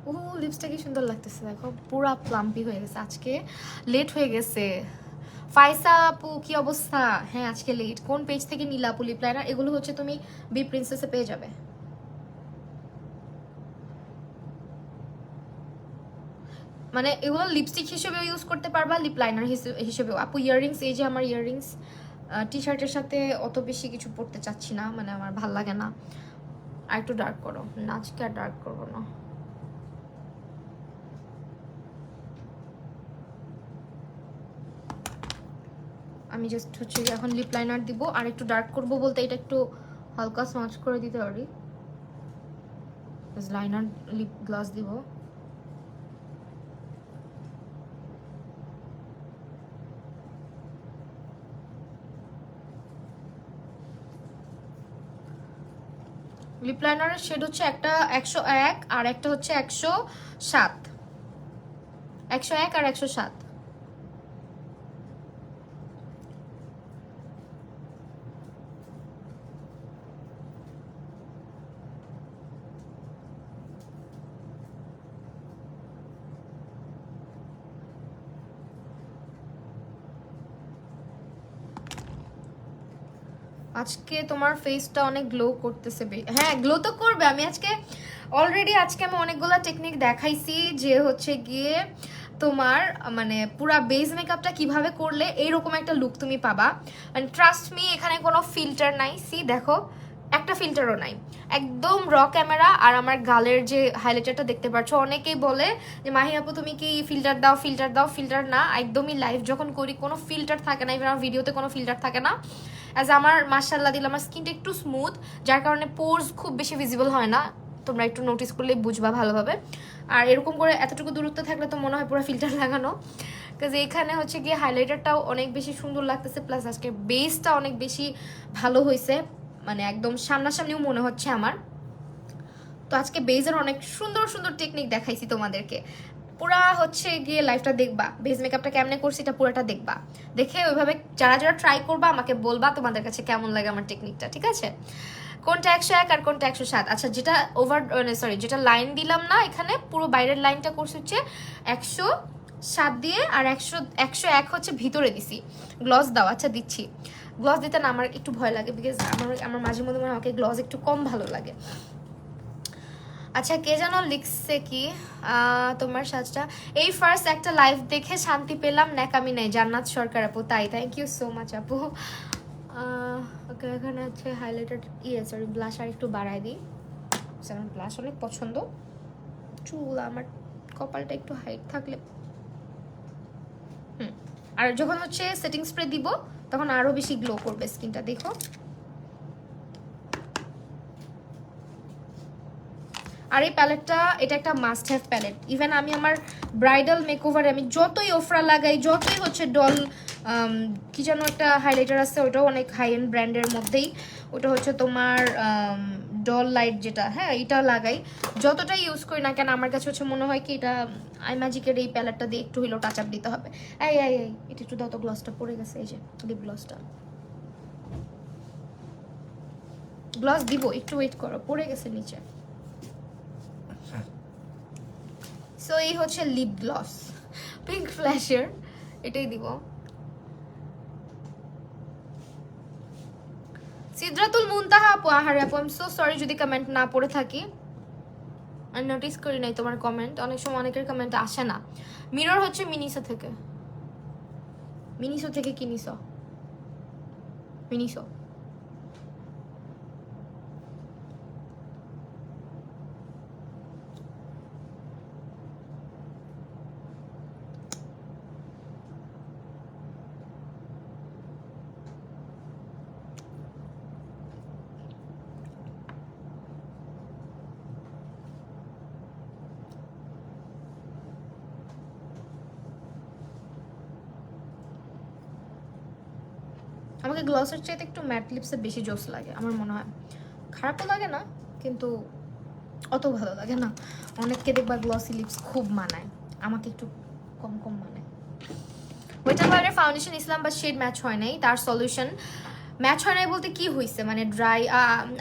ও লিপসটা কি সুন্দর লাগতেছে, দেখো পুরা প্লাম্পি হয়ে গেছে। আজকে লেট হয়ে গেছে। ফাইসা আপু কি অবস্থা? হ্যাঁ আজকে লেট। কোন পেজ থেকে নিলা আপু লিপ লাইনার? এগুলো হচ্ছে তুমি বি প্রিন্সেসে পেয়ে যাবে। মানে এগুলো লিপস্টিক হিসেবেও ইউজ করতে পারবা, লিপ লাইনার হিসেবেও। আপু ইয়াররিংস, এই যে আমার ইয়াররিংস টি শার্টের সাথে অত বেশি কিছু পরতে চাচ্ছি না, মানে আমার ভাল লাগে না। আর একটু ডার্ক করো না, আজকে আর ডার্ক করবো না। আমি জাস্ট হচ্ছে এখন লিপ লাইনার দিব, আর একটু ডার্ক করব বলতে এটা একটু হালকা স্মাচ করে দিতে পারি, লাইনার লিপ গ্লাস দিব। লিপ লাইনারের শেড হচ্ছে একটা 101 আর একটা হচ্ছে 107, 101 আর 107। আজকে তোমার ফেসটা অনেক গ্লো করতেছে। হ্যাঁ, গ্লো তো করবে। আমি আজকে অলরেডি আমি অনেকগুলো টেকনিক দেখাইছি যে হচ্ছে গিয়ে তোমার মানে পুরা বেস মেকআপটা কিভাবে করলে এইরকম একটা লুক তুমি পাবা। ট্রাস্ট মি, এখানে কোনো ফিল্টার নাই। সি দেখো, একটা ফিল্টারও নাই, একদম র ক্যামেরা। আর আমার গালের যে হাইলাইটারটা দেখতে পাচ্ছ, অনেকেই বলে যে মাহি আপু তুমি কি ফিল্টার দাও, ফিল্টার দাও। ফিল্টার না, একদমই লাইভ যখন করি কোনো ফিল্টার থাকে না, ইভেন আমার ভিডিওতে কোনো ফিল্টার থাকে না। অ্যাজ আমার মাশাআল্লাহ দিল আমার স্কিনটা একটু স্মুথ, যার কারণে পোর্স খুব বেশি ভিজিবল হয় না। তোমরা একটু নোটিস করলে বুঝবা ভালোভাবে। আর এরকম করে এতটুকু দূরত্ব থাকলে তো মনে হয় পুরো ফিল্টার লাগানো। কাজ এখানে হচ্ছে গিয়ে হাইলাইটারটাও অনেক বেশি সুন্দর লাগতেছে, প্লাস আজকে বেসটা অনেক বেশি ভালো হয়েছে, মানে একদম সামনাসামনিও মনে হচ্ছে আমার। তো আজকে বেজের অনেক সুন্দর সুন্দর টেকনিক দেখাইছি তোমাদেরকে। পুরা হচ্ছে গিয়ে লাইফটা দেখবা, বেস মেকআপটা কেমনে করছি এটা পুরাটা দেখবা। দেখে ওইভাবে যারা যারা ট্রাই করবা আমাকে বলবা তোমাদের কাছে কেমন লাগে আমার টেকনিকটা, ঠিক আছে? কোনটা 101 আর কোনটা 107? আচ্ছা, যেটা যেটা লাইন দিলাম না এখানে, পুরো বাইরের লাইনটা করছে হচ্ছে 107 দিয়ে, আর 101 হচ্ছে ভিতরে দিছি। গ্লস দাও? আচ্ছা দিচ্ছি। গ্লস দিতে না আমার একটু ভয় লাগে, বিকজ আমার মাঝে মধ্যে মনে হয় আমাকে গ্লস একটু কম ভালো লাগে। আচ্ছা, কে যেন লিখছে কি তোমার সাজটা, এই ফার্স্ট একটা লাইভ দেখে শান্তি পেলাম, ন্যাকামি নাই। জান্নাত সরকার আপু, তাই থ্যাংক ইউ সো মাচ আপু। ওকে, এখানে হচ্ছে হাইলাইটার ব্লাশ আর একটু বাড়াই দিই। আমার ব্লাশ অনেক পছন্দ। চুল আমার কপালটা একটু হাইট থাকলে আর যখন হচ্ছে সেটিং স্প্রে দিব তখন আরো বেশি গ্লো করবে স্কিনটা। দেখো, আর এই প্যালেটটা, এটা একটা মাস্ট হ্যাভ প্যালেট। ইভেন আমি আমার ব্রাইডাল মেকওভারে আমি যতই ওফরা লাগাই, যতই হচ্ছে ডল কি যেন একটা হাইলাইটার আছে, ওটাও অনেক হাই এন্ড ব্র্যান্ডের মধ্যেই, ওটা হচ্ছে তোমার ডল লাইট যেটা, হ্যাঁ এটা লাগাই। যতটাই ইউজ করি না কেন আমার কাছে হচ্ছে মনে হয় কি এটা আইম্যাজিকের এই প্যালেটটা দিয়ে একটু হইলেও টাচ আপ দিতে হবে। এটা একটু দাও তো, গ্লসটা পড়ে গেছে, এই যে লিপ গ্লসটা। গ্লস দিব, একটু ওয়েট করো, পড়ে গেছে নিচে। সো এই হচ্ছে লিপ গ্লস, পিঙ্ক ফ্ল্যাশের, এটাই দিব। সিদরাতুল মুনতাহা আপু, আহারে আপু, আই এম সো সরি যদি কমেন্ট না পড়ে থাকি। আমি নোটিস করি নাই তোমার কমেন্ট, অনেক সময় অনেকের কমেন্ট আসে না। মিরর হচ্ছে মিনিসো থেকে। মিনিসো থেকে কিনিসো? মিনিসো। আমাকে গ্লসের চাইতে একটু ম্যাট লিপসে বেশি জোস লাগে আমার মনে হয়। খারাপও লাগে না, কিন্তু অত ভালো লাগে না। অনেককে দেখবা গ্লসি লিপস খুব মানায়, আমাকে একটু কম কম মানায়। ওয়েট এন্ড ওয়াইল্ডের ফাউন্ডেশন ইসলাম বা শেড ম্যাচ হয় নাই, তার সলিউশন ম্যাচ হয় নাই বলতে কি হয়েছে, মানে ড্রাই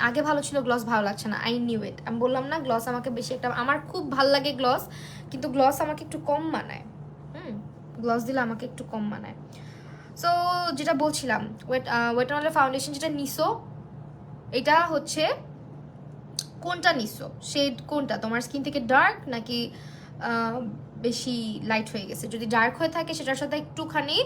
আগে ভালো ছিল, গ্লস ভালো লাগছে না। আই নিউ ইট, আমি বললাম না গ্লস আমাকে বেশি একটা, আমার খুব ভালো লাগে গ্লস, কিন্তু গ্লস আমাকে একটু কম মানায়। গ্লস দিলে আমাকে একটু কম মানায়। সো যেটা বলছিলাম, ওয়েট এন্ড ওয়াইল্ডের ফাউন্ডেশন যেটা নিসো, এটা হচ্ছে কোনটা নিসো, শেড কোনটা, তোমার স্কিন থেকে ডার্ক নাকি বেশি লাইট হয়ে গেছে? যদি ডার্ক হয়ে থাকে সেটার সাথে একটুখানি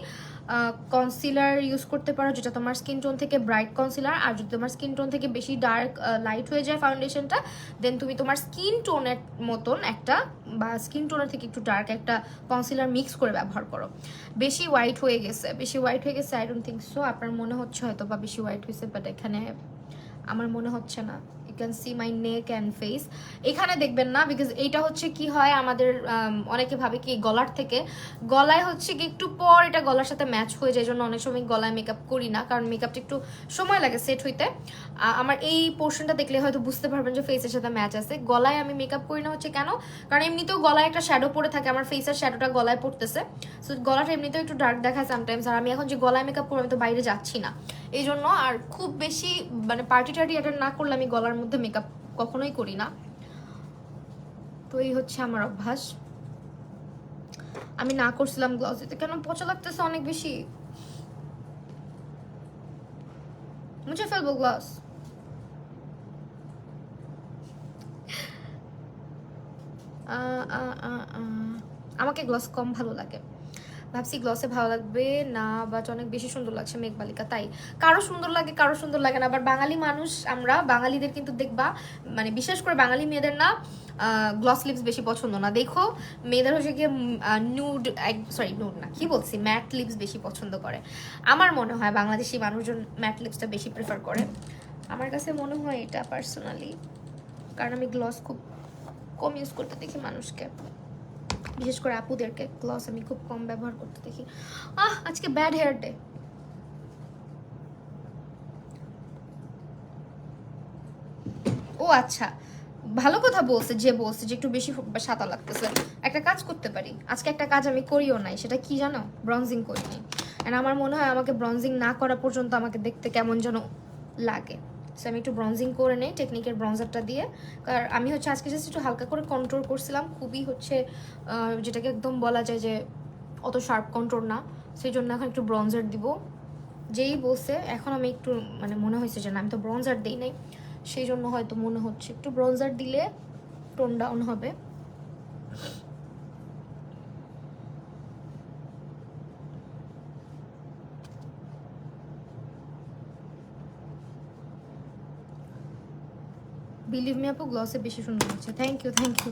কনসিলার ইউজ করতে পারো, যেটা তোমার স্কিন টোন থেকে ব্রাইট কনসিলার। আর যদি তোমার স্কিন টোন থেকে বেশি ডার্ক লাইট হয়ে যায় ফাউন্ডেশনটা, দেন তুমি তোমার স্কিন টোনের মতন একটা, বা স্কিন টোনের থেকে একটু ডার্ক একটা কনসিলার মিক্স করে ব্যবহার করো। বেশি হোয়াইট হয়ে গেছে আই ডোন্ট থিঙ্ক সো, আপনার মনে হচ্ছে হয়তো বা বেশি হোয়াইট হয়েছে, বাট এখানে আমার মনে হচ্ছে না। Can see my neck and face. এখানে দেখবেন না, বিকজ এইটা হচ্ছে কি হয় আমাদের অনেকে ভাবে কি গলার থেকে, গলায় হচ্ছে কি একটু পর এটা গলার সাথে ম্যাচ হয়ে যায়, জন্য অনেক সময় গলায় মেকআপ করি না, কারণ মেকআপটা একটু সময় লাগে সেট হইতে। আমার এই পোর্শনটা দেখলে হয়তো বুঝতে পারবেন যে ফেসের সাথে ম্যাচ আছে। গলায় আমি মেকআপ করি না হচ্ছে কেন, কারণ এমনিতেও গলায় একটা শ্যাডো পড়ে থাকে, আমার ফেসের শ্যাডোটা গলায় পড়তেছে, সো গলাটা এমনিতেও একটু ডার্ক দেখায় সামটাইমস। আর আমি এখন যে গলায় মেকআপ করবো, আমি তো বাইরে যাচ্ছি না এই জন্য। আর খুব বেশি মানে পার্টি টার্টি অ্যাটেন্ড না করলে আমি গলার মধ্যে মেকআপ কখনোই করি না। তো এই হচ্ছে আমার অভ্যাস। আমি না করছিলাম গ্লস দিতে, কেন পচা লাগতেছে অনেক বেশি, মুছে ফেলবো গ্লস। আমাকে গ্লস কম ভালো লাগে, ভাবছি গ্লসে ভালো লাগবে না, বাট অনেক বেশি সুন্দর লাগছে মেঘবালিকা, তাই কারো সুন্দর লাগে কারো সুন্দর লাগে না। আবার বাঙালি মানুষ আমরা, বাঙালিদের কিন্তু দেখবা মানে বিশেষ করে বাঙালি মেয়েদের না গ্লস লিপস বেশি পছন্দ না। দেখো মেয়েদের হচ্ছে গিয়ে নুড, সরি নুড না, কি বলছি, ম্যাট লিপস বেশি পছন্দ করে। আমার মনে হয় বাংলাদেশি মানুষজন ম্যাট লিপসটা বেশি প্রেফার করে, আমার কাছে মনে হয় এটা পার্সোনালি, কারণ আমি গ্লস খুব কম ইউজ করতে দেখি মানুষকে, বিশেষ করে আপুদেরকে গ্লস আমি খুব কম ব্যবহার করতে দেখি। আজকে ব্যাড হেয়ার ডে। ও আচ্ছা, ভালো কথা বলছে যে একটু বেশি সাদা লাগতেছে। একটা কাজ করতে পারি, আজকে একটা কাজ আমি করিও নাই, সেটা কি জানো, ব্রনজিং করিনি। এন্ড আমার মনে হয় আমাকে ব্রনজিং না করা পর্যন্ত আমাকে দেখতে কেমন যেন লাগে, সো আমি একটু ব্রনজিং করে নেই টেকনিকের ব্রনজারটা দিয়ে। কারণ আমি হচ্ছে আজকে জাস্ট একটু হালকা করে কন্ট্রোল করছিলাম, খুবই হচ্ছে যেটাকে একদম বলা যায় যে অত শার্প কন্ট্রোল না, সেই জন্য এখন একটু ব্রনজার দিব। যেই বলছে এখন আমি একটু মানে মনে হয়েছে যে না, আমি তো ব্রনজার দিই নাই, সেই জন্য হয়তো মনে হচ্ছে একটু ব্রনজার দিলে টোন ডাউন হবে। বিলিভ মি আপু, গ্লসে বেশি সুন্দর হচ্ছে, থ্যাংক ইউ থ্যাংক ইউ।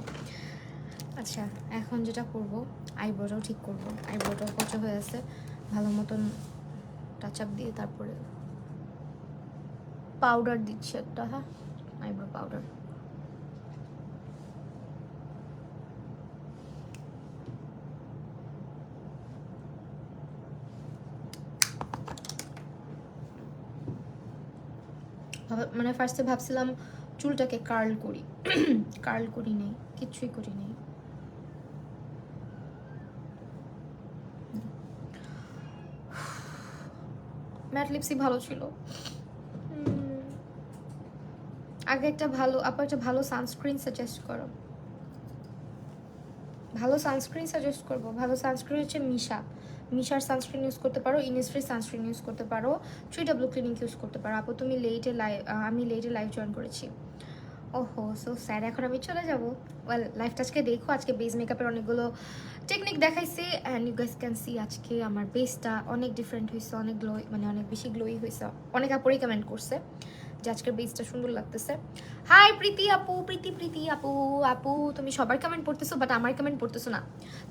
আচ্ছা এখন যেটা করব, আইব্রোটাও ঠিক করব, আইব্রোটাও পচা হয়ে আছে, ভালো মতন টাচ আপ দিয়ে তারপরে পাউডার দিচ্ছি একটা, হ্যাঁ আইব্রো পাউডার। মানে ফার্স্টে ভাবছিলাম চুলটাকে কার্ল করি, কার্ল করি নেই, কিচ্ছুই করি নেই। ম্যাট লিপসই ভালো ছিল আগে। একটা ভালো আপু, একটা ভালো সানস্ক্রিন সাজেস্ট করো, ভালো সানস্ক্রিন সাজেস্ট করবো। ভালো সানস্ক্রিন হচ্ছে মিশার সানস্ক্রিন ইউজ করতে পারো, ইনিসফ্রি সানস্ক্রিন ইউজ করতে পারো, 3W ক্লিনিক ইউজ করতে পারো। আপু তুমি আমি লেটে লাইভ জয়েন করেছি, ওহো সো স্যাড, এখন আমি চলে যাবো। ওয়েল লাইফটা আজকে দেখো, আজকে বেস মেকআপের অনেকগুলো টেকনিক দেখাইছি and you guys can see আজকে আমার বেসটা অনেক ডিফারেন্ট হয়েছে, অনেক গ্লো, মানে অনেক বেশি গ্লোই হয়েছে। অনেক আপুরই কমেন্ট করছে যে আজকের বেসটা সুন্দর লাগতেছে। হাই প্রীতি আপু, প্রীতি আপু, আপু তুমি সবার কমেন্ট পড়তেছো বাট আমার কমেন্ট পড়তেছো না।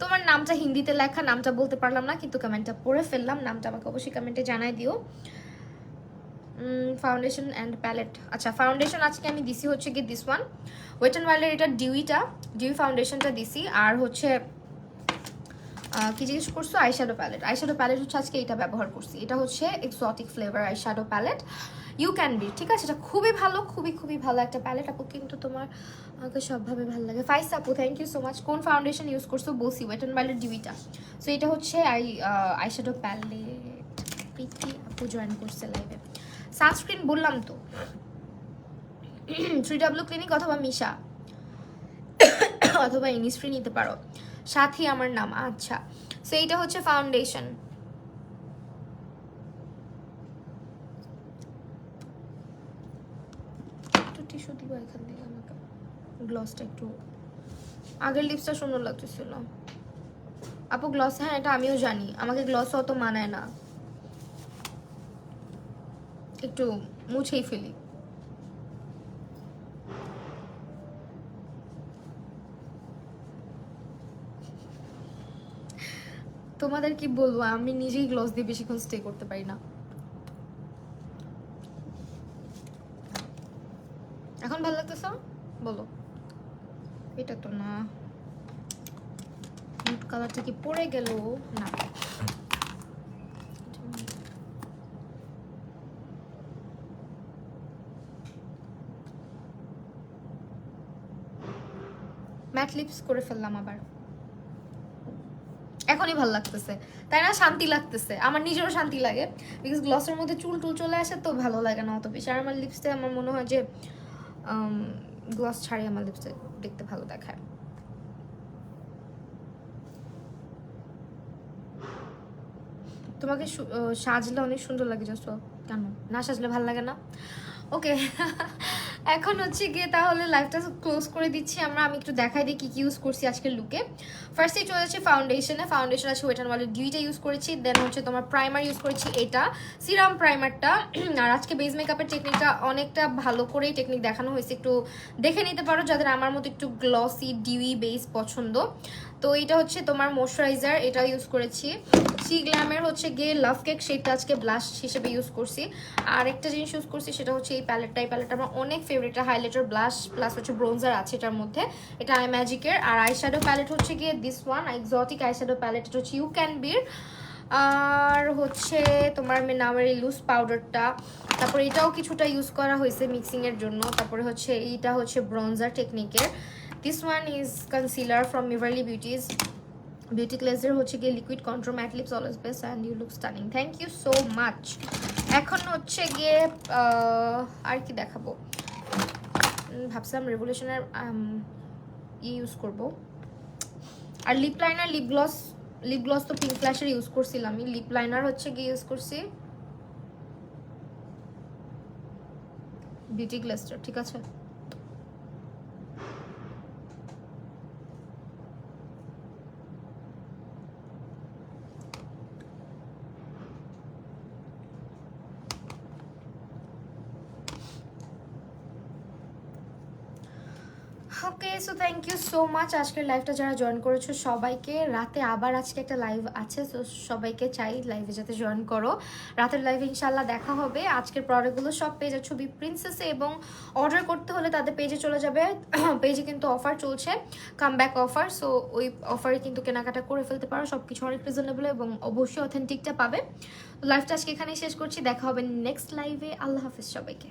তোমার নামটা হিন্দিতে লেখা, নামটা বলতে পারলাম না, কিন্তু কমেন্টটা পড়ে ফেললাম। নামটা আমাকে অবশ্যই কমেন্টে জানাই দিও। ফাউন্ডেশন অ্যান্ড প্যালেট, আচ্ছা ফাউন্ডেশন আজকে আমি দিছি হচ্ছে কি দিস ওয়ান ওয়েট অ্যান্ড ওয়াইল্ডের, এটা ডিউই ফাউন্ডেশনটা দিছি। আর হচ্ছে কি জিজ্ঞেস করছো, আইশ্যাডো প্যালেট হচ্ছে আজকে এটা ব্যবহার করছি। এটা হচ্ছে exotic flavour eye shadow palette, you can be, ঠিক আছে, এটা খুবই ভালো, খুবই ভালো একটা প্যালেট আপু, কিন্তু তোমার আমাকে সবভাবে ভালো লাগে। ফাইস আপু থ্যাংক ইউ সো মাচ। কোন ফাউন্ডেশন ইউজ করছো বলছি, ওয়েট অ্যান্ড ওয়াইল্ডের ডিউইটা। সো এটা হচ্ছে আইশ্যাডো প্যালেট। প্রীতি আপু জয়েন করছে লাইভে। সানস্ক্রিন বললাম তো 3W ক্লিনিক অথবা মিশা অথবা ইনিসফ্রি নিতে পারো, সাথী আমার নাম। আচ্ছা সো এইটা হচ্ছে ফাউন্ডেশন। একটু টিস্যু দিব এখান থেকে, আমাকে গ্লসটা একটু, আগের লিপসটা সুন্দর লাগতেছিল আপু গ্লস, হ্যাঁ এটা আমিও জানি, আমাকে গ্লস অত মানায় না, একটু মুছেই ফেলি। তোমাদের কি বলবো, আমি নিজেই গ্লস দিয়ে বেশিক্ষণ স্টে করতে পারি না। এখন ভালো বলো। এটা তো না, নুড কালারটা কি পড়ে গেল? না, ম্যাট লিপস করে ফেললাম আবার। এখনই ভালো লাগতেছে, তাই না? শান্তি লাগতেছে, আমার নিজেরও শান্তি লাগে, বিকজ গ্লসের মধ্যে চুল টুল চলে আসে তো ভালো লাগে না অত বেশি। আর আমার লিপসে আমার মনে হয় যে গ্লস ছাড়ি আমার লিপসে দেখতে ভালো দেখায়। তোমাকে সাজলে অনেক সুন্দর লাগে জাস্ট, কেন না সাজলে ভালো লাগে না? ওকে এখন হচ্ছে গিয়ে তাহলে লাইভটা ক্লোজ করে দিচ্ছি আমরা। আমি একটু দেখাই দিই কি কি ইউজ করছি আজকের লুকে। ফার্স্টে চলে যাচ্ছে ফাউন্ডেশনে। ফাউন্ডেশন আছে ওয়েট অ্যান্ড ওয়ালের ডিউইটা ইউজ করেছি। দেন হচ্ছে তোমার প্রাইমার ইউজ করেছি, এটা সিরাম প্রাইমারটা। আর আজকে বেস মেকআপের টেকনিকটা অনেকটা ভালো করেই টেকনিক দেখানো হয়েছে, একটু দেখে নিতে পারো যাদের আমার মতো একটু গ্লসি ডিউই বেস পছন্দ। তো এটা হচ্ছে তোমার ময়শ্চারাইজার, এটা ইউজ করেছি। সি গ্ল্যামের হচ্ছে গিয়ে লাভ কেক শেডটা আজকে ব্লাশ হিসেবে ইউজ করছি। আর একটা জিনিস ইউজ করছি সেটা হচ্ছে এই প্যালেটটা। এই প্যালেটটা আমার অনেক ফেভারিট, হাইলাইটার ব্লাশ প্লাস হচ্ছে ব্রোঞ্জার আছে এটার মধ্যে, এটা আই ম্যাজিকের। আর আইশ্যাডো প্যালেট হচ্ছে গিয়ে this one exotic eye shadow palette, এটা হচ্ছে ইউ ক্যান বির। আর হচ্ছে তোমার নামের এই লুজ পাউডারটা, তারপরে এটাও কিছুটা ইউজ করা হয়েছে মিক্সিংয়ের জন্য। তারপরে হচ্ছে এইটা হচ্ছে ব্রোঞ্জার টেকনিকের। This one is concealer from মিভারলি বিউটিজ বিউটি ক্লেজার, হচ্ছে গিয়ে liquid control matte lips always best and you look stunning. Thank you so much. এখন হচ্ছে গিয়ে আর কি দেখাবো, ভাবছিলাম রেভলিউশনের ইউজ করব। আর লিপ লাইনার লিপ গ্লস তো পিঙ্ক ফ্ল্যাশের ইউজ করছিলাম আমি। লিপ লাইনার হচ্ছে গিয়ে ইউজ করছি বিউটি গ্লেস্টার, ঠিক আছে। Okay, so thank you so much আজকের লাইভটা যারা জয়েন করেছো সবাইকে। রাতে আবার আজকে একটা লাইভ আছে, তো সবাইকে চাই লাইভে যাতে জয়েন করো। রাতের লাইভে ইনশাল্লাহ দেখা হবে। আজকের প্রোডাক্টগুলো সব পেয়ে যাচ্ছ বি প্রিন্সেসে, এবং অর্ডার করতে হলে তাদের পেজে চলে যাবে। পেজে কিন্তু অফার চলছে, কামব্যাক অফার। সো ওই অফারে কিন্তু কেনাকাটা করে ফেলতে পারো, সব কিছু অনেক রিজনেবল এবং অবশ্যই অথেন্টিকটা পাবে। লাইভটা আজকে এখানেই শেষ করছি, দেখা হবে নেক্সট লাইভে। আল্লাহ হাফিজ সবাইকে।